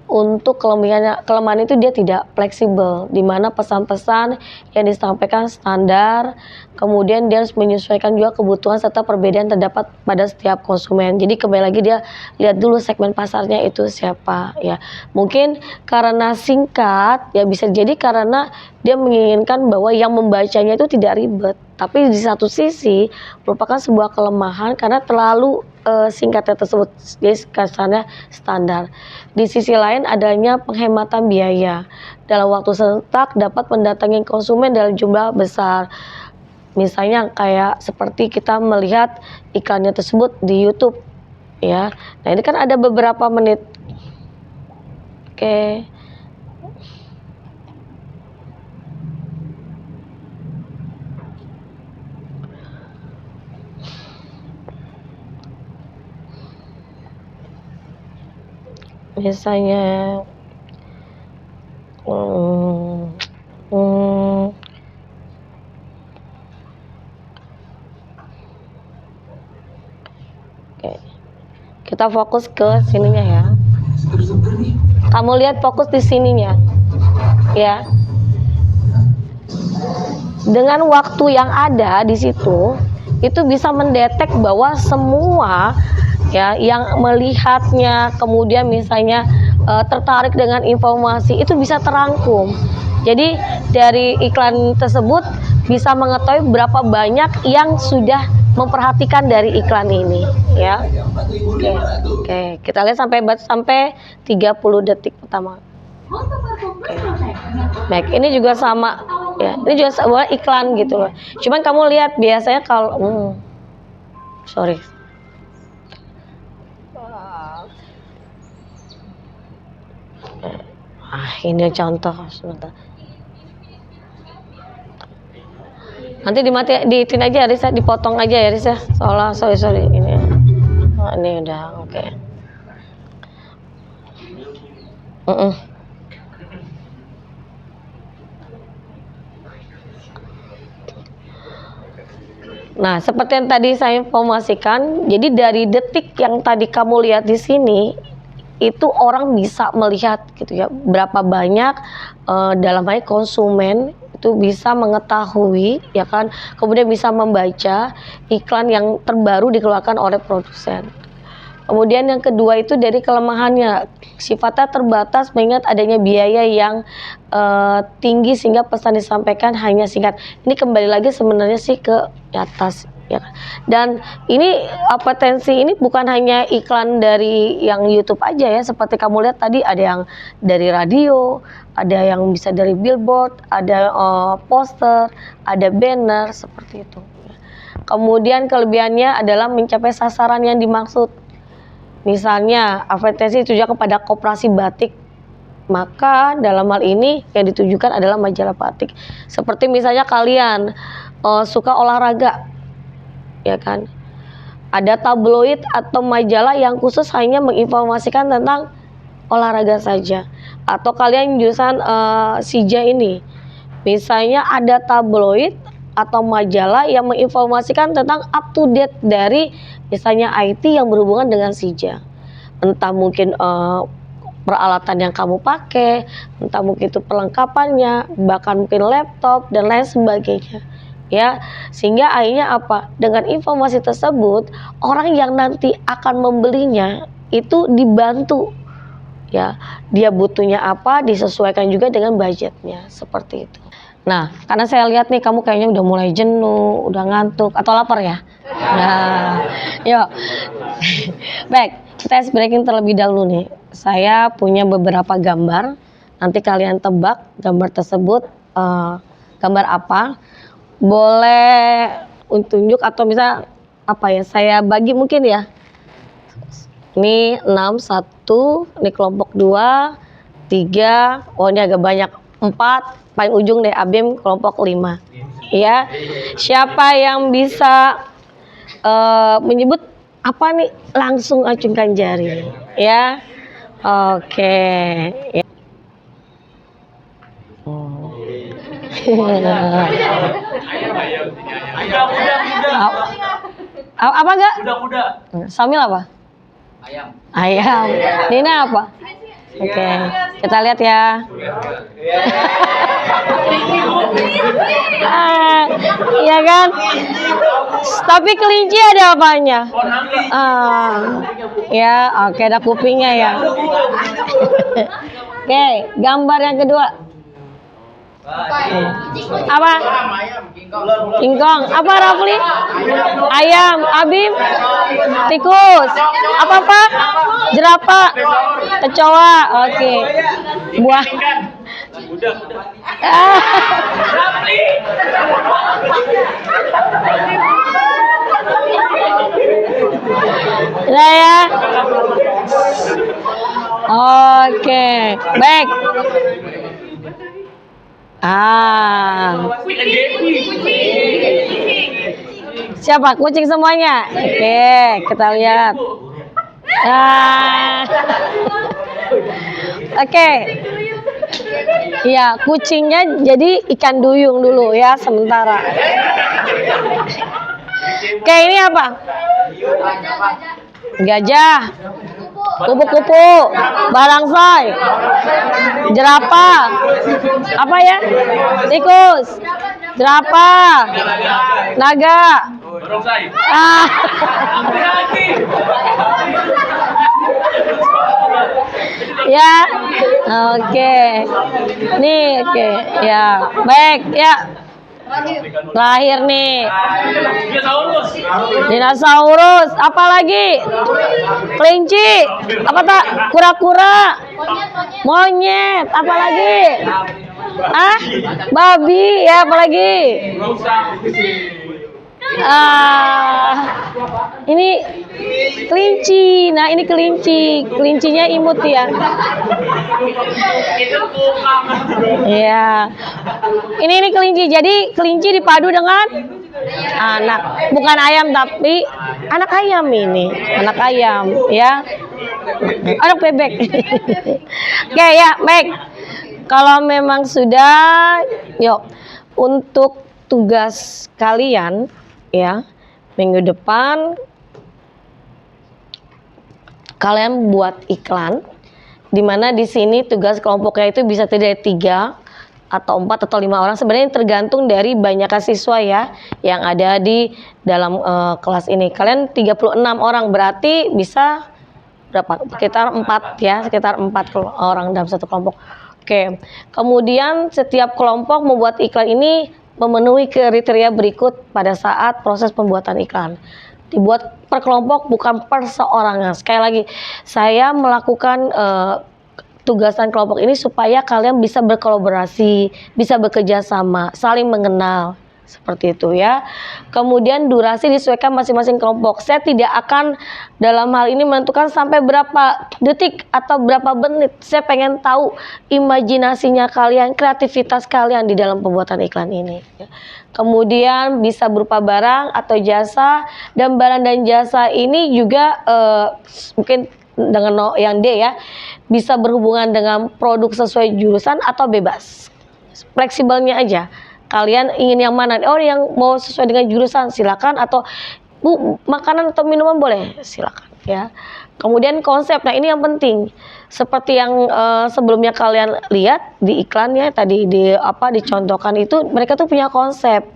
untuk kelemahan itu dia tidak fleksibel, di mana pesan-pesan yang disampaikan standar, kemudian dia harus menyesuaikan juga kebutuhan serta perbedaan terdapat pada setiap konsumen. Jadi kembali lagi dia lihat dulu segmen pasarnya itu siapa ya. Mungkin karena singkat ya, bisa jadi karena dia menginginkan bahwa yang membacanya itu tidak ribet. Tapi di satu sisi merupakan sebuah kelemahan karena terlalu singkatnya tersebut, jadi kasarnya standar. Di sisi lain adanya penghematan biaya. Dalam waktu serentak dapat mendatangi konsumen dalam jumlah besar. Misalnya kayak seperti kita melihat iklannya tersebut di YouTube ya. Nah, ini kan ada beberapa menit. Oke. Misalnya oke. Kita fokus ke sininya ya. Kamu lihat fokus di sininya. Ya. Dengan waktu yang ada di situ, itu bisa mendetek bahwa semua ya yang melihatnya kemudian misalnya tertarik dengan informasi itu bisa terangkum. Jadi dari iklan tersebut bisa mengetahui berapa banyak yang sudah memperhatikan dari iklan ini ya. Oke, kita lihat sampai 30 detik pertama. Baik, ini juga sama ya. Ini juga sebuah iklan gitu loh. Cuman kamu lihat biasanya kalau sorry. Ini contoh sebentar. Nanti diitin aja Risa, dipotong aja ya Risa. Soalnya sorry ini. Ini udah oke. Nah, seperti yang tadi saya informasikan, jadi dari detik yang tadi kamu lihat di sini, itu orang bisa melihat gitu ya, berapa banyak dalam hal konsumen itu bisa mengetahui ya kan, kemudian bisa membaca iklan yang terbaru dikeluarkan oleh produsen. Kemudian yang kedua itu dari kelemahannya, sifatnya terbatas mengingat adanya biaya yang tinggi sehingga pesan disampaikan hanya singkat. Ini kembali lagi sebenarnya sih ke atas ya. Dan ini potensi ini bukan hanya iklan dari yang YouTube aja ya, seperti kamu lihat tadi ada yang dari radio, ada yang bisa dari billboard, ada poster, ada banner seperti itu. Kemudian kelebihannya adalah mencapai sasaran yang dimaksud. Misalnya advertensi ditujukan kepada koperasi batik, maka dalam hal ini yang ditujukan adalah majalah batik. Seperti misalnya kalian suka olahraga, ya kan? Ada tabloid atau majalah yang khusus hanya menginformasikan tentang olahraga saja. Atau kalian jurusan SIJA ini, misalnya ada tabloid atau majalah yang menginformasikan tentang up to date dari misalnya IT yang berhubungan dengan SIJA. Entah mungkin peralatan yang kamu pakai, entah mungkin itu perlengkapannya, bahkan mungkin laptop dan lain sebagainya. Ya, sehingga akhirnya apa? Dengan informasi tersebut, orang yang nanti akan membelinya itu dibantu. Ya, dia butuhnya apa disesuaikan juga dengan budgetnya, seperti itu. Nah, karena saya lihat nih kamu kayaknya udah mulai jenuh, udah ngantuk atau lapar ya. Nah, yuk. Baik, kita breaking terlebih dahulu nih. Saya punya beberapa gambar. Nanti kalian tebak gambar tersebut gambar apa. Boleh tunjuk atau bisa apa ya? Saya bagi mungkin ya. Ini 6, 1, ini kelompok 2, 3, oh ini agak banyak, 4, paling ujung deh Abim kelompok 5. Ya. Siapa yang bisa menyebut apa nih? Langsung acungkan jari. Ya. Oke. Ya. Apa enggak? Kuda. Samil apa? Ayam. Nina apa? Oke, kita lihat ya. Ya kan? Tapi kelinci ada apanya? Ya, oke, ada kupingnya ya. Oke, gambar yang kedua. Apa? Kingkong. Apa Rafli? Ayam. Abim? Tikus. Apa Pak? Jerapah. Kecoa. Oke. Buah. Udah ya. Oke. Baik. Siapa? Kucing semuanya? Oke, kita lihat. Oke. Ya, kucingnya jadi ikan duyung dulu ya sementara. Oke, ini apa? Gajah. Kupu-kupu, balangsai, jerapah, apa ya? Tikus, jerapah, naga. Ya, oke. Nih, oke, ya, baik, ya. Terakhir nih. Dinosaurus. Apa lagi? Kelinci. Apa tak? Kura-kura. Monyet. Apa lagi? Babi. Ya, apa lagi? Ini kelinci. Nah, ini kelinci. Kelincinya imut ya. Iya. Ini kelinci. Jadi kelinci dipadu dengan anak, bukan ayam tapi anak ayam ini. Anak ayam ya. Anak bebek. Oke ya, baik. Kalau memang sudah, yuk untuk tugas kalian ya, minggu depan kalian buat iklan, dimana di sini tugas kelompoknya itu bisa terdiri dari 3 atau 4 atau 5 orang. Sebenarnya tergantung dari banyaknya siswa ya yang ada di dalam kelas ini. Kalian 36 orang, berarti bisa berapa? Sekitar 4 ya, sekitar 4 orang dalam satu kelompok. Oke. Kemudian setiap kelompok membuat iklan ini memenuhi kriteria berikut pada saat proses pembuatan iklan. Dibuat per kelompok, bukan per seorang. Sekali lagi, saya melakukan tugasan kelompok ini supaya kalian bisa berkolaborasi, bisa bekerja sama, saling mengenal, seperti itu ya. Kemudian durasi disesuaikan masing-masing kelompok. Saya tidak akan dalam hal ini menentukan sampai berapa detik atau berapa menit. Saya pengen tahu imajinasinya kalian, kreativitas kalian di dalam pembuatan iklan ini. Kemudian bisa berupa barang atau jasa, dan barang dan jasa ini juga mungkin dengan yang D ya, bisa berhubungan dengan produk sesuai jurusan atau bebas. Fleksibelnya aja. Kalian ingin yang mana? Oh, yang mau sesuai dengan jurusan silakan, atau Bu, makanan atau minuman boleh, silakan ya. Kemudian konsep. Nah, ini yang penting. Seperti yang sebelumnya kalian lihat di iklannya tadi dicontohkan itu, mereka tuh punya konsep,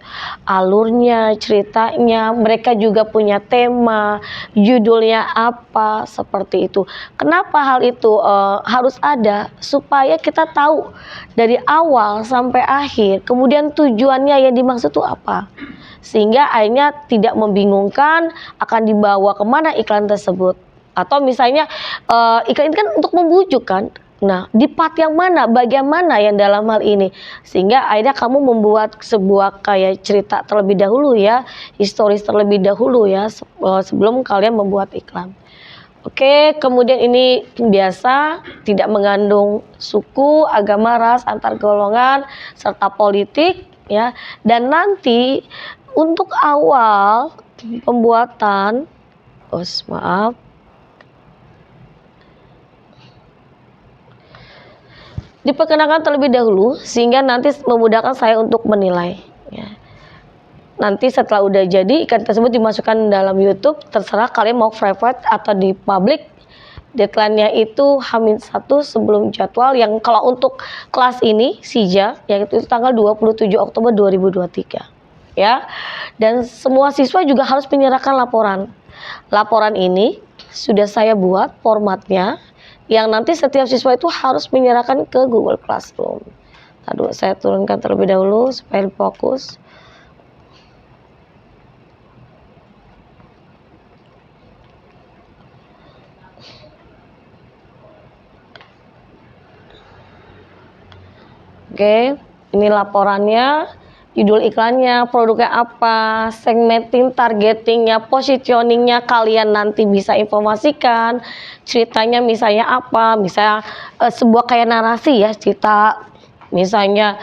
alurnya, ceritanya, mereka juga punya tema, judulnya apa, seperti itu. Kenapa hal itu harus ada? Supaya kita tahu dari awal sampai akhir, kemudian tujuannya yang dimaksud itu apa. Sehingga akhirnya tidak membingungkan akan dibawa kemana iklan tersebut. Atau misalnya iklan ini kan untuk membujuk kan. Nah, di part yang mana, bagian mana yang dalam hal ini, sehingga akhirnya kamu membuat sebuah kayak cerita terlebih dahulu ya, historis terlebih dahulu ya, sebelum kalian membuat iklan. Oke, kemudian ini biasa tidak mengandung suku, agama, ras, antar golongan, serta politik ya. Dan nanti untuk awal pembuatan, diperkenalkan terlebih dahulu sehingga nanti memudahkan saya untuk menilai ya. Nanti setelah udah jadi ikan tersebut dimasukkan dalam YouTube, terserah kalian mau private atau di public. Deadline-nya itu H-1 sebelum jadwal, yang kalau untuk kelas ini SIJA yaitu tanggal 27 Oktober 2023 ya. Dan semua siswa juga harus menyerahkan laporan. Laporan ini sudah saya buat formatnya, yang nanti setiap siswa itu harus menyerahkan ke Google Classroom. Aduh, saya turunkan terlebih dahulu supaya fokus. Oke, ini laporannya, judul iklannya, produknya apa, segmenting, targetingnya, positioningnya kalian nanti bisa informasikan, ceritanya misalnya apa, misalnya sebuah kayak narasi ya, cerita misalnya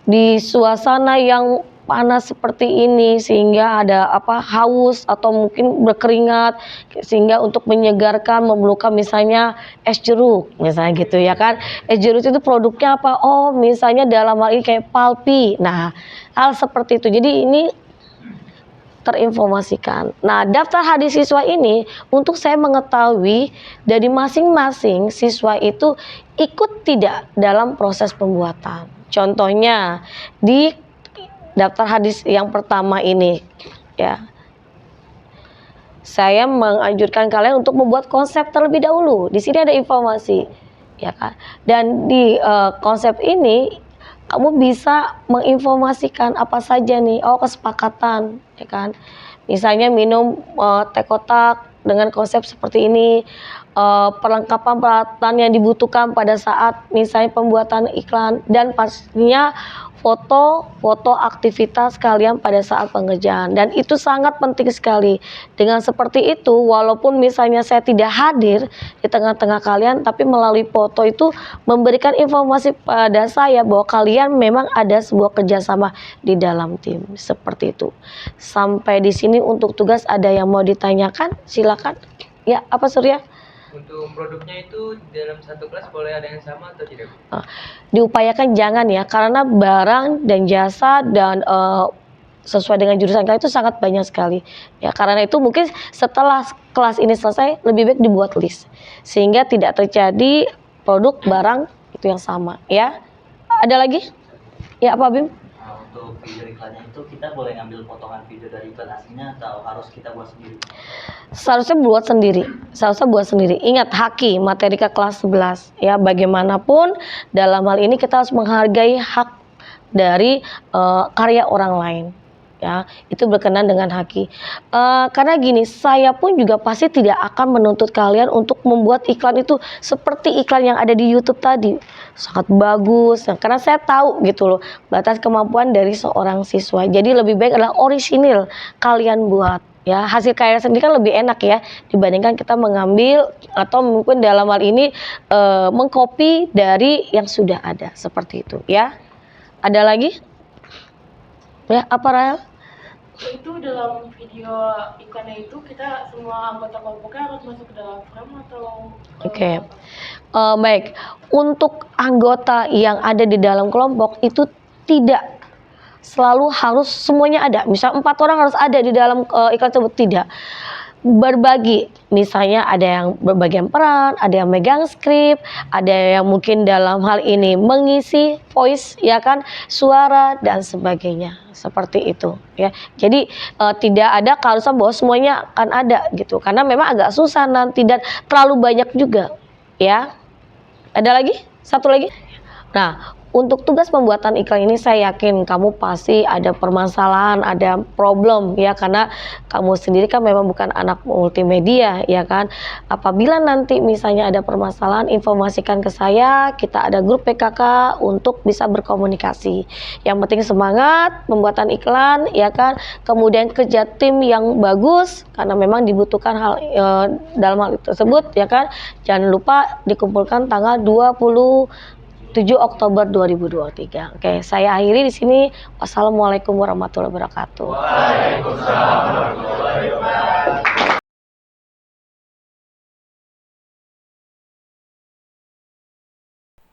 di suasana yang panas seperti ini sehingga ada haus atau mungkin berkeringat sehingga untuk menyegarkan memerlukan misalnya es jeruk misalnya gitu ya kan. Es jeruk itu produknya apa? Oh, misalnya dalam hal ini kayak palpi. Nah, hal seperti itu. Jadi ini terinformasikan. Nah, daftar hadir siswa ini untuk saya mengetahui dari masing-masing siswa itu ikut tidak dalam proses pembuatan. Contohnya di daftar hadis yang pertama ini ya, saya menganjurkan kalian untuk membuat konsep terlebih dahulu. Di sini ada informasi ya kan, dan di konsep ini kamu bisa menginformasikan apa saja nih. Oh, kesepakatan ya kan, misalnya minum teh kotak dengan konsep seperti ini, perlengkapan peralatan yang dibutuhkan pada saat misalnya pembuatan iklan, dan pastinya foto aktivitas kalian pada saat pengerjaan. Dan itu sangat penting sekali. Dengan seperti itu, walaupun misalnya saya tidak hadir di tengah-tengah kalian, tapi melalui foto itu memberikan informasi pada saya bahwa kalian memang ada sebuah kerjasama di dalam tim. Seperti itu. Sampai di sini untuk tugas ada yang mau ditanyakan? Silakan. Ya, apa Surya? Untuk produknya itu dalam satu kelas boleh ada yang sama atau tidak? Diupayakan jangan ya, karena barang dan jasa dan sesuai dengan jurusan kalian itu sangat banyak sekali ya. Karena itu mungkin setelah kelas ini selesai lebih baik dibuat list sehingga tidak terjadi produk barang itu yang sama ya. Ada lagi? Ya, Pak Bim? Untuk video iklannya itu kita boleh ngambil potongan video dari iklan aslinya atau harus kita buat sendiri? Seharusnya buat sendiri. Ingat, haki materika kelas 11 ya. Bagaimanapun dalam hal ini kita harus menghargai hak dari karya orang lain ya, itu berkenan dengan haki. Karena gini, saya pun juga pasti tidak akan menuntut kalian untuk membuat iklan itu seperti iklan yang ada di YouTube tadi, sangat bagus ya, karena saya tahu gitu loh batas kemampuan dari seorang siswa. Jadi lebih baik adalah orisinil kalian buat ya. Hasil karya sendiri kan lebih enak ya dibandingkan kita mengambil atau mungkin dalam hal ini mengcopy dari yang sudah ada, seperti itu ya. Ada lagi? Ya, apa Rahel? Itu dalam video iklannya itu kita semua anggota kelompoknya harus masuk ke dalam frame atau Oke. Baik, untuk anggota yang ada di dalam kelompok itu tidak selalu harus semuanya ada. Misal 4 orang harus ada di dalam iklan tersebut, tidak. Berbagi, misalnya ada yang berbagian peran, ada yang megang skrip, ada yang mungkin dalam hal ini mengisi voice ya kan, suara dan sebagainya, seperti itu ya. Jadi tidak ada keharusan bahwa semuanya akan ada gitu, karena memang agak susah nanti dan terlalu banyak juga ya. Ada lagi? Satu lagi. Nah, untuk tugas pembuatan iklan ini saya yakin kamu pasti ada permasalahan, ada problem ya, karena kamu sendiri kan memang bukan anak multimedia ya kan. Apabila nanti misalnya ada permasalahan, informasikan ke saya, kita ada grup PKK untuk bisa berkomunikasi. Yang penting semangat pembuatan iklan ya kan, kemudian kerja tim yang bagus karena memang dibutuhkan hal dalam hal tersebut ya kan. Jangan lupa dikumpulkan tanggal 7 Oktober 2023. Oke, saya akhiri di sini. Wassalamualaikum warahmatullahi wabarakatuh. Waalaikumsalam warahmatullahi wabarakatuh.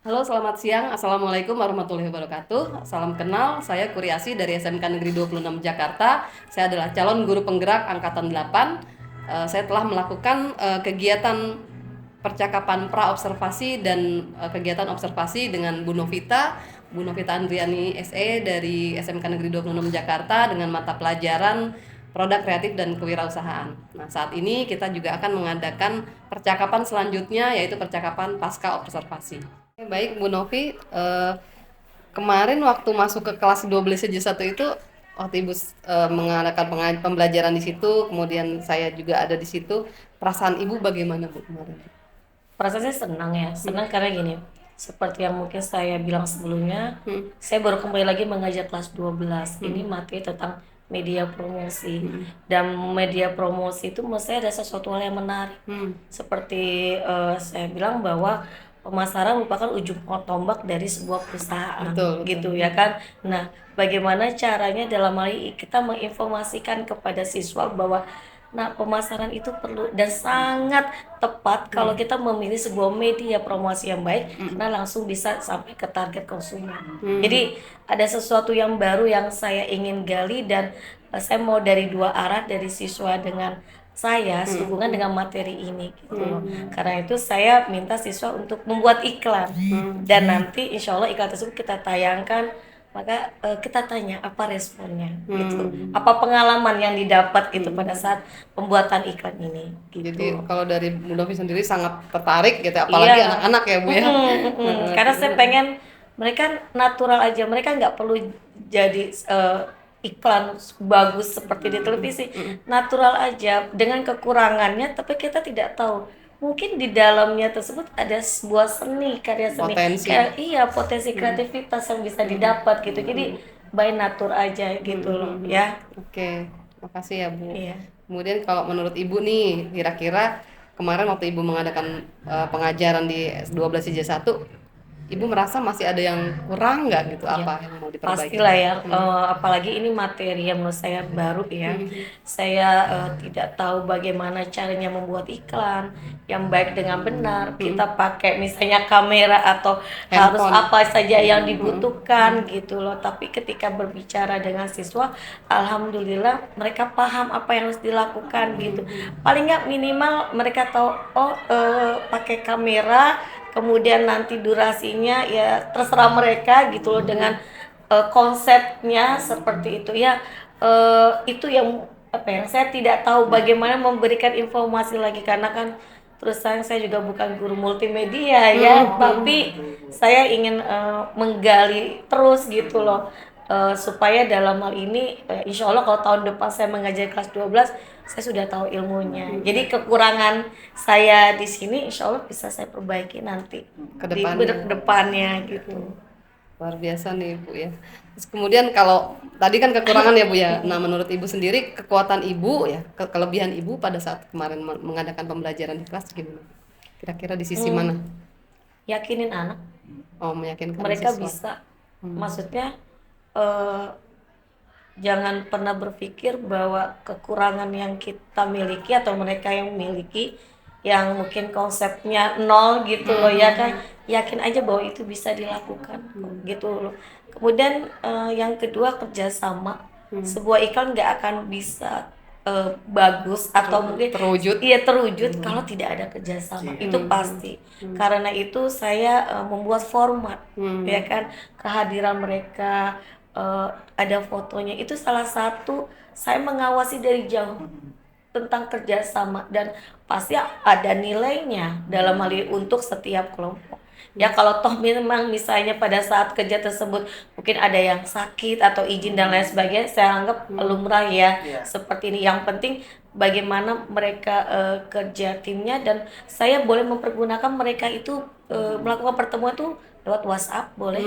Halo, selamat siang. Assalamualaikum warahmatullahi wabarakatuh. Salam kenal, saya Kuriasi dari SMK Negeri 26 Jakarta. Saya adalah calon guru penggerak angkatan 8. Saya telah melakukan kegiatan percakapan pra-observasi dan kegiatan observasi dengan Bu Novita Andriani SE dari SMK Negeri 26 Jakarta dengan mata pelajaran produk kreatif dan kewirausahaan. Nah, saat ini kita juga akan mengadakan percakapan selanjutnya, yaitu percakapan pasca observasi. Baik Bu Novi, kemarin waktu masuk ke kelas 12 1 itu waktu Ibu mengadakan pembelajaran di situ, kemudian saya juga ada di situ. Perasaan Ibu bagaimana Bu kemarin? Perasaannya senang ya, senang karena gini, seperti yang mungkin saya bilang sebelumnya, saya baru kembali lagi mengajar kelas 12. Ini materi tentang media promosi. Dan media promosi itu menurut saya ada sesuatu hal yang menarik. Seperti saya bilang bahwa pemasaran merupakan ujung tombak dari sebuah perusahaan, Betul. gitu ya kan. Nah, bagaimana caranya dalam hal ini kita menginformasikan kepada siswa bahwa pemasaran itu perlu dan sangat tepat kalau kita memilih sebuah media promosi yang baik, karena langsung bisa sampai ke target konsumen. Jadi ada sesuatu yang baru yang saya ingin gali, dan saya mau dari dua arah, dari siswa dengan saya sehubungan dengan materi ini gitu loh. Karena itu saya minta siswa untuk membuat iklan, dan nanti insya Allah iklan tersebut kita tayangkan, maka kita tanya apa responnya gitu, apa pengalaman yang didapat gitu pada saat pembuatan iklan ini gitu. Jadi kalau dari Bu Novi sendiri sangat tertarik gitu, apalagi Iya. anak-anak ya Bu ya. Karena saya pengen mereka natural aja, mereka nggak perlu jadi iklan bagus seperti di televisi, natural aja dengan kekurangannya, tapi kita tidak tahu mungkin di dalamnya tersebut ada sebuah seni, karya seni, Potensi. potensi kreativitas yang bisa didapat gitu. Jadi by nature aja gitu loh ya. Oke, makasih ya Bu. Iya. Kemudian kalau menurut Ibu nih, kira-kira kemarin waktu Ibu mengadakan pengajaran di 12 IJ1, Ibu merasa masih ada yang kurang nggak gitu? Apa yang mau diperbaiki? Pastilah ya, apalagi ini materi yang menurut saya baru ya. Saya tidak tahu bagaimana caranya membuat iklan yang baik dengan benar. Kita pakai misalnya kamera atau harus Handphone. apa saja yang dibutuhkan gitu loh. Tapi ketika berbicara dengan siswa, alhamdulillah mereka paham apa yang harus dilakukan gitu. Paling nggak minimal mereka tahu, pakai kamera, kemudian nanti durasinya ya terserah mereka gitu loh, dengan konsepnya seperti itu ya. Itu yang saya tidak tahu bagaimana memberikan informasi lagi, karena kan terus saya juga bukan guru multimedia ya, tapi saya ingin menggali terus gitu loh, supaya dalam hal ini insya Allah kalau tahun depan saya mengajar kelas 12 saya sudah tahu ilmunya. Jadi kekurangan saya di sini insya Allah bisa saya perbaiki nanti Ke di depannya. depannya gitu. Luar biasa nih Bu ya. Terus kemudian kalau tadi kan kekurangan ya Bu ya. Nah, menurut Ibu sendiri kekuatan Ibu ya, kelebihan Ibu pada saat kemarin mengadakan pembelajaran di kelas gimana? Kira-kira di sisi mana? Yakinin anak Oh, meyakinkan mereka siswa. bisa. Maksudnya jangan pernah berpikir bahwa kekurangan yang kita miliki atau mereka yang miliki yang mungkin konsepnya nol gitu loh ya kan, yakin aja bahwa itu bisa dilakukan gitu loh. Kemudian yang kedua, kerjasama. Sebuah iklan nggak akan bisa bagus atau mungkin Terwujud. terwujud kalau tidak ada kerjasama, itu pasti. Karena itu saya membuat format ya kan, kehadiran mereka, ada fotonya, itu salah satu saya mengawasi dari jauh tentang kerjasama, dan pasti ada nilainya dalam hal ini untuk setiap kelompok. Ya kalau toh memang misalnya pada saat kerja tersebut mungkin ada yang sakit atau izin dan lain sebagainya, saya anggap lumrah ya seperti ini. Yang penting bagaimana mereka kerja timnya, dan saya boleh mempergunakan mereka itu melakukan pertemuan itu lewat WhatsApp, boleh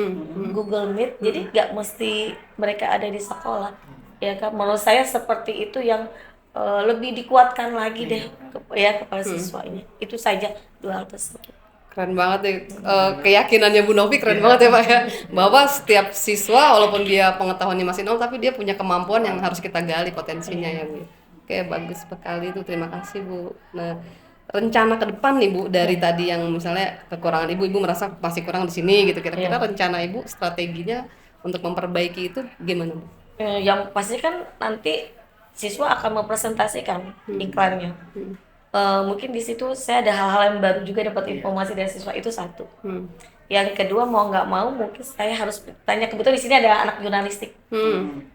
Google Meet, jadi nggak mesti mereka ada di sekolah ya kan. Menurut saya seperti itu yang lebih dikuatkan lagi deh kepada siswanya. Itu saja dua hal tersebut. Keren banget deh, keyakinannya Bu Novi keren banget ya Pak ya, bahwa setiap siswa walaupun dia pengetahuannya masih nol, tapi dia punya kemampuan yang harus kita gali potensinya ya Bu. Oke, bagus sekali itu, terima kasih Bu. Nah, rencana ke depan nih Bu, dari tadi yang misalnya kekurangan Ibu merasa masih kurang di sini gitu, kira-kira rencana Ibu strateginya untuk memperbaiki itu gimana Bu? Yang pasti kan nanti siswa akan mempresentasikan iklannya. Mungkin di situ saya ada hal-hal yang baru juga dapat informasi dari siswa, itu satu. Yang kedua, mau nggak mau mungkin saya harus tanya, kebetulan di sini ada anak jurnalistik,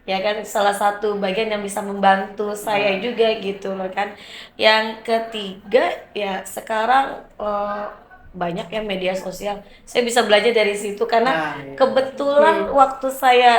ya kan, salah satu bagian yang bisa membantu saya juga gitu loh kan. Yang ketiga ya sekarang banyak ya media sosial, saya bisa belajar dari situ karena kebetulan waktu saya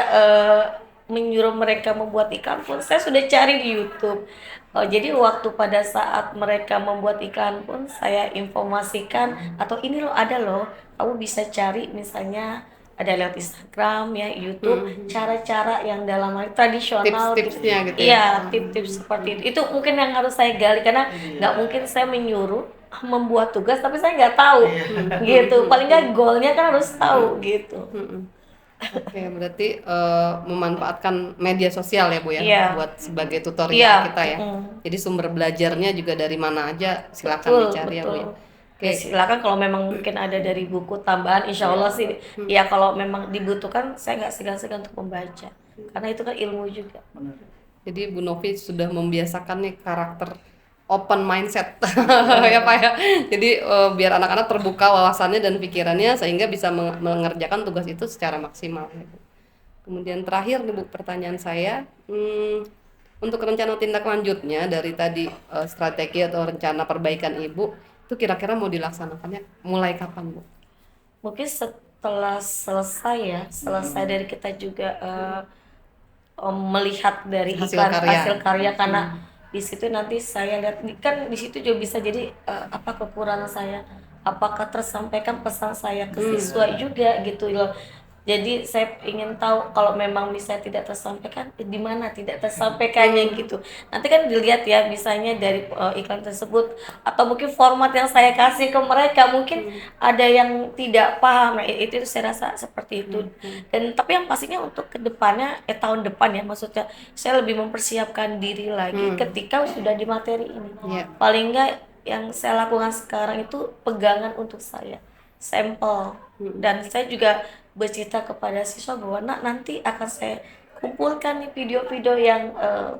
menyuruh mereka membuat iklan pun saya sudah cari di YouTube. Jadi waktu pada saat mereka membuat iklan pun saya informasikan, atau ini loh ada loh, kamu bisa cari misalnya ada lewat Instagram ya, YouTube, cara-cara yang dalam hal tradisional, tips-tipsnya gitu iya, tips-tips seperti itu mungkin yang harus saya gali, karena nggak mungkin saya menyuruh membuat tugas tapi saya nggak tahu gitu, paling nggak goalnya kan harus tahu gitu. Oke, berarti memanfaatkan media sosial ya Bu ya, buat sebagai tutorial kita ya. Jadi sumber belajarnya juga dari mana aja silakan dicari ya Bu ya. Oke, silakan kalau memang mungkin ada dari buku tambahan, insya Allah sih ya, kalau memang dibutuhkan saya nggak segan-segan untuk membaca, karena itu kan ilmu juga. Jadi Bu Novi sudah membiasakan nih karakter open mindset ya Pak ya. Jadi biar anak-anak terbuka wawasannya dan pikirannya sehingga bisa mengerjakan tugas itu secara maksimal. Kemudian terakhir nih Bu, pertanyaan saya, untuk rencana tindak lanjutnya dari tadi strategi atau rencana perbaikan Ibu itu kira-kira mau dilaksanakannya mulai kapan Bu? Mungkin setelah selesai dari kita juga melihat dari hasil karya karena di situ nanti saya lihat kan di situ juga bisa jadi apa kekurangan saya, apakah tersampaikan pesan saya ke siswa juga gitu loh. Jadi saya ingin tahu kalau memang misalnya tidak tersampaikan di mana tidak tersampaikannya gitu. Nanti kan dilihat ya misalnya dari iklan tersebut, atau mungkin format yang saya kasih ke mereka mungkin ada yang tidak paham. Nah, itu saya rasa seperti itu. Dan tapi yang pastinya untuk kedepannya tahun depan ya, maksudnya saya lebih mempersiapkan diri lagi ketika sudah di materi ini. Paling enggak yang saya lakukan sekarang itu pegangan untuk saya, sampel. Dan saya juga bercerita kepada siswa bahwa nanti akan saya kumpulkan nih video-video yang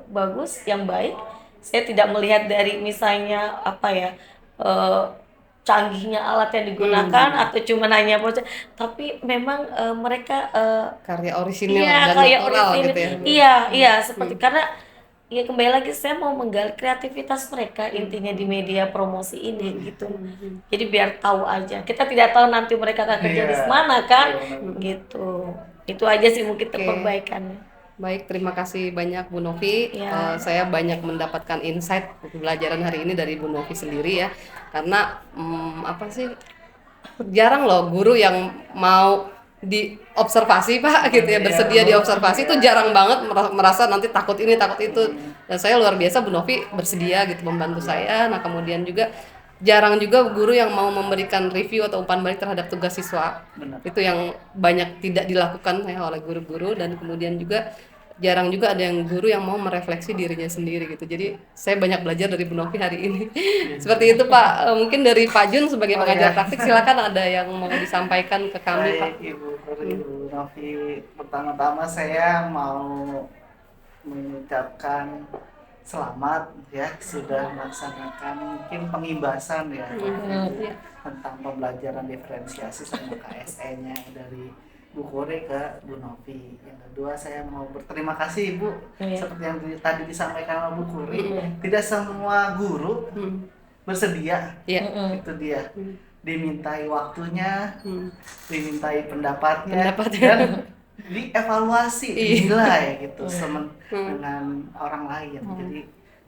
bagus, yang baik. Saya tidak melihat dari misalnya apa ya, canggihnya alat yang digunakan atau cuma hanya proses, tapi memang mereka karya orisinal dan natural gitu ya. Iya seperti karena ya kembali lagi saya mau menggali kreativitas mereka intinya di media promosi ini gitu. Jadi biar tahu aja. Kita tidak tahu nanti mereka akan kerja di mana kan gitu. Itu aja sih mungkin perbaikannya. Baik, terima kasih banyak Bu Novi. Saya banyak mendapatkan insight pembelajaran hari ini dari Bu Novi sendiri ya. Karena apa sih, jarang loh guru yang mau diobservasi Pak gitu ya, bersedia diobservasi itu jarang banget, merasa nanti takut ini takut itu. Dan saya luar biasa Bu Novi bersedia gitu membantu saya. Nah kemudian juga jarang juga guru yang mau memberikan review atau umpan balik terhadap tugas siswa. Itu yang banyak tidak dilakukan ya oleh guru-guru. Dan kemudian juga jarang juga ada yang guru yang mau merefleksi dirinya sendiri gitu. Jadi saya banyak belajar dari Bu Novi hari ini. Seperti itu Pak. Mungkin dari Pak Jun sebagai pengajar praktik silakan ada yang mau disampaikan ke kami. Baik, Pak. Ibu Novi, pertama-tama saya mau mengucapkan selamat ya, sudah melaksanakan mungkin pengibasan ya tentang pembelajaran diferensiasi sama KSE-nya dari Bu Kore ke Bu Novi. Yang kedua saya mau berterima kasih Ibu, seperti yang tadi disampaikan oleh Bu Kore, tidak semua guru bersedia, itu dia, dimintai waktunya, dimintai pendapatnya, dan dievaluasi, dinilai gitu dengan orang lain. Jadi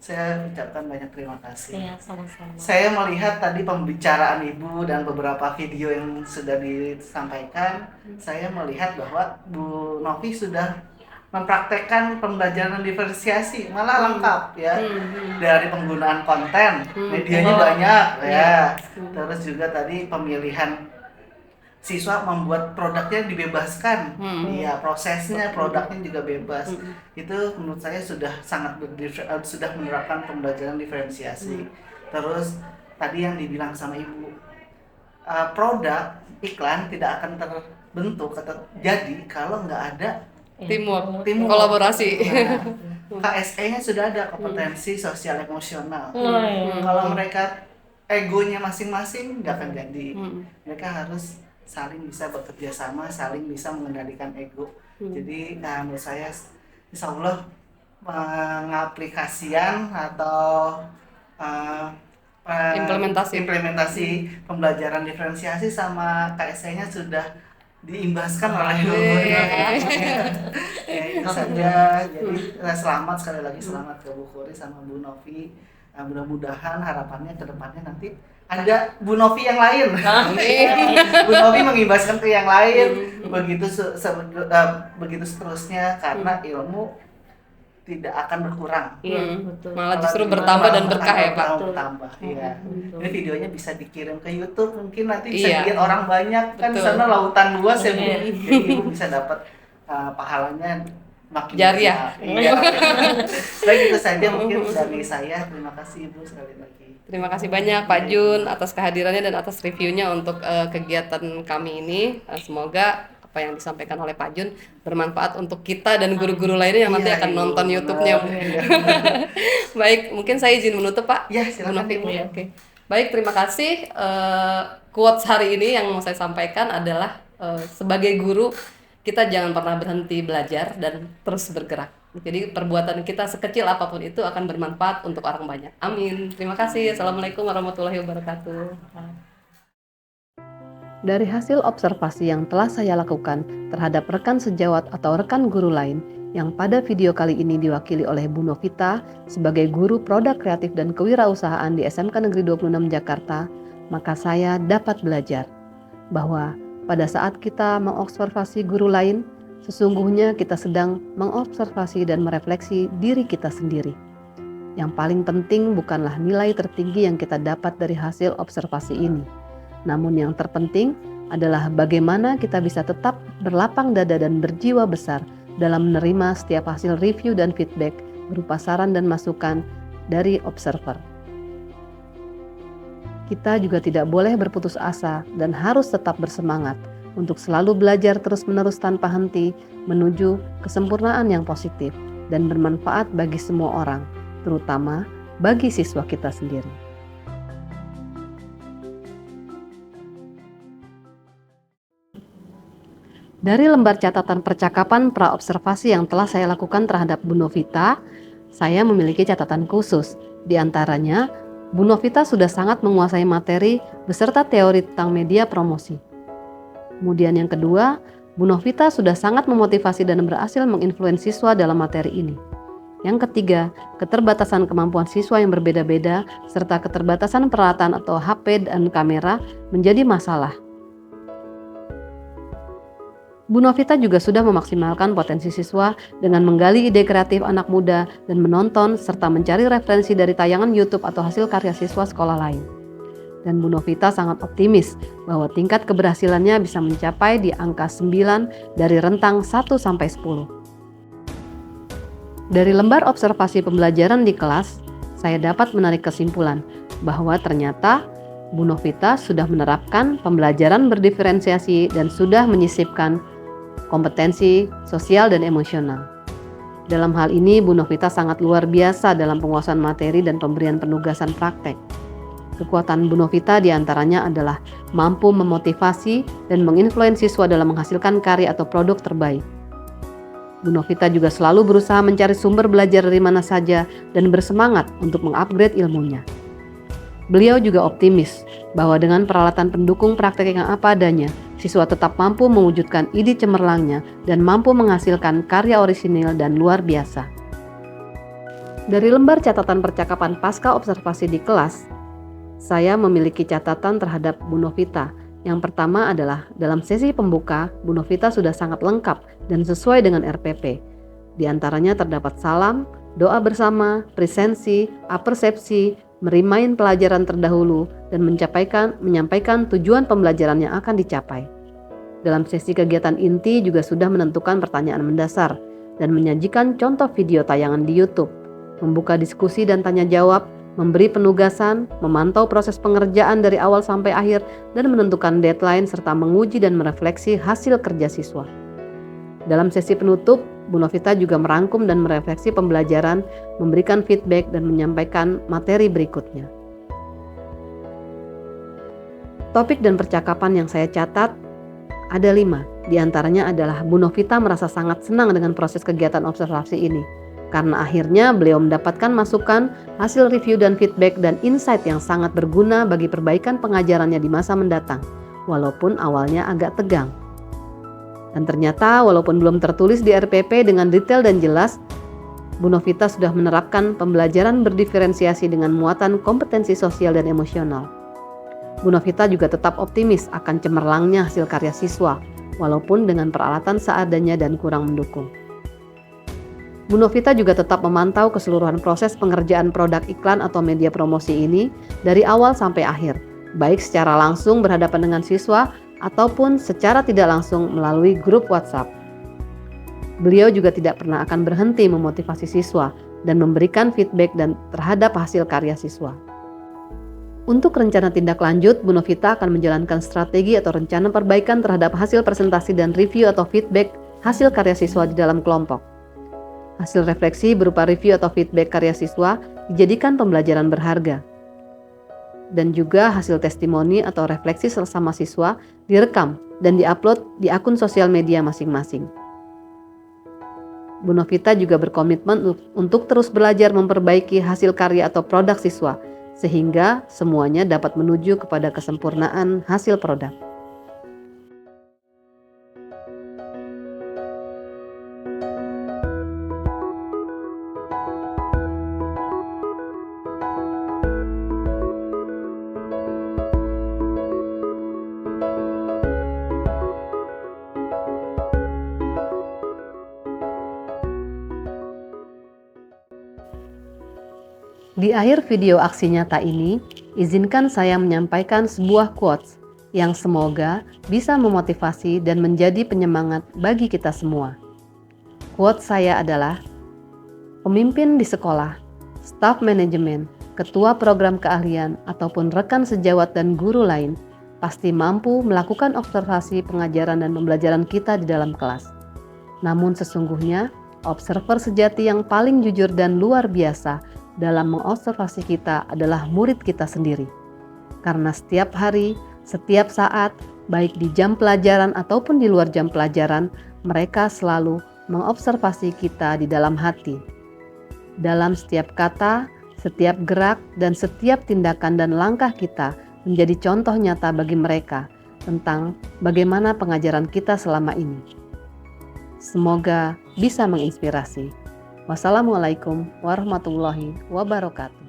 saya ucapkan banyak terima kasih. Sama-sama. Saya melihat tadi pembicaraan Ibu dan beberapa video yang sudah disampaikan, saya melihat bahwa Bu Novi sudah mempraktekkan pembelajaran diferensiasi, malah lengkap ya. Dari penggunaan konten, medianya banyak ya. Terus juga tadi pemilihan siswa membuat produknya dibebaskan, iya prosesnya produknya juga bebas. Itu menurut saya sudah sangat sudah menerapkan pembelajaran diferensiasi. Terus tadi yang dibilang sama Ibu, produk iklan tidak akan terbentuk atau jadi kalau nggak ada Teamwork, Teamwork. kolaborasi. Nah, KSE-nya sudah ada kompetensi sosial emosional. Hmm. Kalau mereka egonya masing-masing nggak akan jadi. Hmm. Mereka harus saling bisa bekerja sama, saling bisa mengendalikan ego. Jadi menurut saya insya Allah pengaplikasian atau implementasi pembelajaran diferensiasi sama KSE-nya sudah diimbaskan oleh gurunya. Ya itu saja. Jadi selamat sekali lagi, selamat ke Bu Kuri sama Bu Novi. Mudah-mudahan harapannya ke depannya nanti ada Bu Novi yang lain. Bu Novi mengimbaskan ke yang lain. Begitu seterusnya karena ilmu tidak akan berkurang. Iya, betul. Malah justru bertambah dan berkah ya Pak. Bertambah, iya. Betul. Ini videonya bisa dikirim ke YouTube, mungkin nanti bisa Iya. dilihat orang banyak kan. Di Betul. sana lautan luas ya Bu. Iya. Jadi Ibu bisa dapat pahalanya makin Jariah. banyak. Iya. Baik, itu saja mungkin dari saya. Terima kasih Ibu sekali lagi. Terima kasih banyak Pak Jun atas kehadirannya dan atas reviewnya untuk kegiatan kami ini. Semoga apa yang disampaikan oleh Pak Jun bermanfaat untuk kita dan guru-guru lainnya yang nanti Iya, akan Ibu. nonton YouTube-nya. Iya. Baik, mungkin saya izin menutup Pak. Ya, silakan Bu Novi. Ibu. Oke. Baik, terima kasih. Quotes hari ini yang mau saya sampaikan adalah sebagai guru kita jangan pernah berhenti belajar dan terus bergerak. Jadi perbuatan kita sekecil apapun itu akan bermanfaat untuk orang banyak. Amin. Terima kasih. Assalamualaikum warahmatullahi wabarakatuh. Dari hasil observasi yang telah saya lakukan terhadap rekan sejawat atau rekan guru lain yang pada video kali ini diwakili oleh Bu Novita sebagai guru produk kreatif dan kewirausahaan di SMK Negeri 26 Jakarta, maka saya dapat belajar bahwa pada saat kita mengobservasi guru lain, sesungguhnya kita sedang mengobservasi dan merefleksi diri kita sendiri. Yang paling penting bukanlah nilai tertinggi yang kita dapat dari hasil observasi ini. Namun yang terpenting adalah bagaimana kita bisa tetap berlapang dada dan berjiwa besar dalam menerima setiap hasil review dan feedback berupa saran dan masukan dari observer. Kita juga tidak boleh berputus asa dan harus tetap bersemangat untuk selalu belajar terus-menerus tanpa henti menuju kesempurnaan yang positif dan bermanfaat bagi semua orang, terutama bagi siswa kita sendiri. Dari lembar catatan percakapan pra-observasi yang telah saya lakukan terhadap Bu Novita, saya memiliki catatan khusus. Di antaranya, Bu Novita sudah sangat menguasai materi beserta teori tentang media promosi. Kemudian yang kedua, Bu Novita sudah sangat memotivasi dan berhasil menginfluensi siswa dalam materi ini. Yang ketiga, keterbatasan kemampuan siswa yang berbeda-beda serta keterbatasan peralatan atau HP dan kamera menjadi masalah. Bu Novita juga sudah memaksimalkan potensi siswa dengan menggali ide kreatif anak muda dan menonton serta mencari referensi dari tayangan YouTube atau hasil karya siswa sekolah lain. Dan Bu Novita sangat optimis bahwa tingkat keberhasilannya bisa mencapai di angka 9 dari rentang 1 sampai 10. Dari lembar observasi pembelajaran di kelas, saya dapat menarik kesimpulan bahwa ternyata Bu Novita sudah menerapkan pembelajaran berdiferensiasi dan sudah menyisipkan kompetensi sosial dan emosional. Dalam hal ini, Bu Novita sangat luar biasa dalam penguasaan materi dan pemberian penugasan praktek. Kekuatan Bu Novita diantaranya adalah mampu memotivasi dan menginfluensi siswa dalam menghasilkan karya atau produk terbaik. Bu Novita juga selalu berusaha mencari sumber belajar dari mana saja dan bersemangat untuk mengupgrade ilmunya. Beliau juga optimis bahwa dengan peralatan pendukung praktek yang apa adanya, siswa tetap mampu mewujudkan ide cemerlangnya dan mampu menghasilkan karya orisinil dan luar biasa. Dari lembar catatan percakapan pasca observasi di kelas, saya memiliki catatan terhadap Bu Novita. Yang pertama adalah dalam sesi pembuka, Bu Novita sudah sangat lengkap dan sesuai dengan RPP. Di antaranya terdapat salam, doa bersama, presensi, apersepsi, merimain pelajaran terdahulu, dan menyampaikan tujuan pembelajaran yang akan dicapai. Dalam sesi kegiatan inti juga sudah menentukan pertanyaan mendasar dan menyajikan contoh video tayangan di YouTube, membuka diskusi dan tanya jawab, memberi penugasan, memantau proses pengerjaan dari awal sampai akhir, dan menentukan deadline serta menguji dan merefleksi hasil kerja siswa. Dalam sesi penutup, Bu Novita juga merangkum dan merefleksi pembelajaran, memberikan feedback, dan menyampaikan materi berikutnya. Topik dan percakapan yang saya catat ada 5. Di antaranya adalah Bu Novita merasa sangat senang dengan proses kegiatan observasi ini, karena akhirnya beliau mendapatkan masukan, hasil review dan feedback dan insight yang sangat berguna bagi perbaikan pengajarannya di masa mendatang, walaupun awalnya agak tegang. Dan ternyata walaupun belum tertulis di RPP dengan detail dan jelas, Bu Novita sudah menerapkan pembelajaran berdiferensiasi dengan muatan kompetensi sosial dan emosional. Bu Novita juga tetap optimis akan cemerlangnya hasil karya siswa, walaupun dengan peralatan seadanya dan kurang mendukung. Bu Novita juga tetap memantau keseluruhan proses pengerjaan produk iklan atau media promosi ini dari awal sampai akhir, baik secara langsung berhadapan dengan siswa ataupun secara tidak langsung melalui grup WhatsApp. Beliau juga tidak pernah akan berhenti memotivasi siswa dan memberikan feedback terhadap hasil karya siswa. Untuk rencana tindak lanjut, Bu Novita akan menjalankan strategi atau rencana perbaikan terhadap hasil presentasi dan review atau feedback hasil karya siswa di dalam kelompok. Hasil refleksi berupa review atau feedback karya siswa dijadikan pembelajaran berharga. Dan juga hasil testimoni atau refleksi sesama siswa direkam dan diupload di akun sosial media masing-masing. Bu Novita juga berkomitmen untuk terus belajar memperbaiki hasil karya atau produk siswa, sehingga semuanya dapat menuju kepada kesempurnaan hasil produk. Di akhir video aksi nyata ini, izinkan saya menyampaikan sebuah quotes yang semoga bisa memotivasi dan menjadi penyemangat bagi kita semua. Quotes saya adalah, pemimpin di sekolah, staf manajemen, ketua program keahlian, ataupun rekan sejawat dan guru lain pasti mampu melakukan observasi pengajaran dan pembelajaran kita di dalam kelas. Namun sesungguhnya, observer sejati yang paling jujur dan luar biasa dalam mengobservasi kita adalah murid kita sendiri. Karena setiap hari, setiap saat, baik di jam pelajaran ataupun di luar jam pelajaran, mereka selalu mengobservasi kita di dalam hati. Dalam setiap kata, setiap gerak, dan setiap tindakan dan langkah kita menjadi contoh nyata bagi mereka tentang bagaimana pengajaran kita selama ini. Semoga bisa menginspirasi. Wassalamualaikum warahmatullahi wabarakatuh.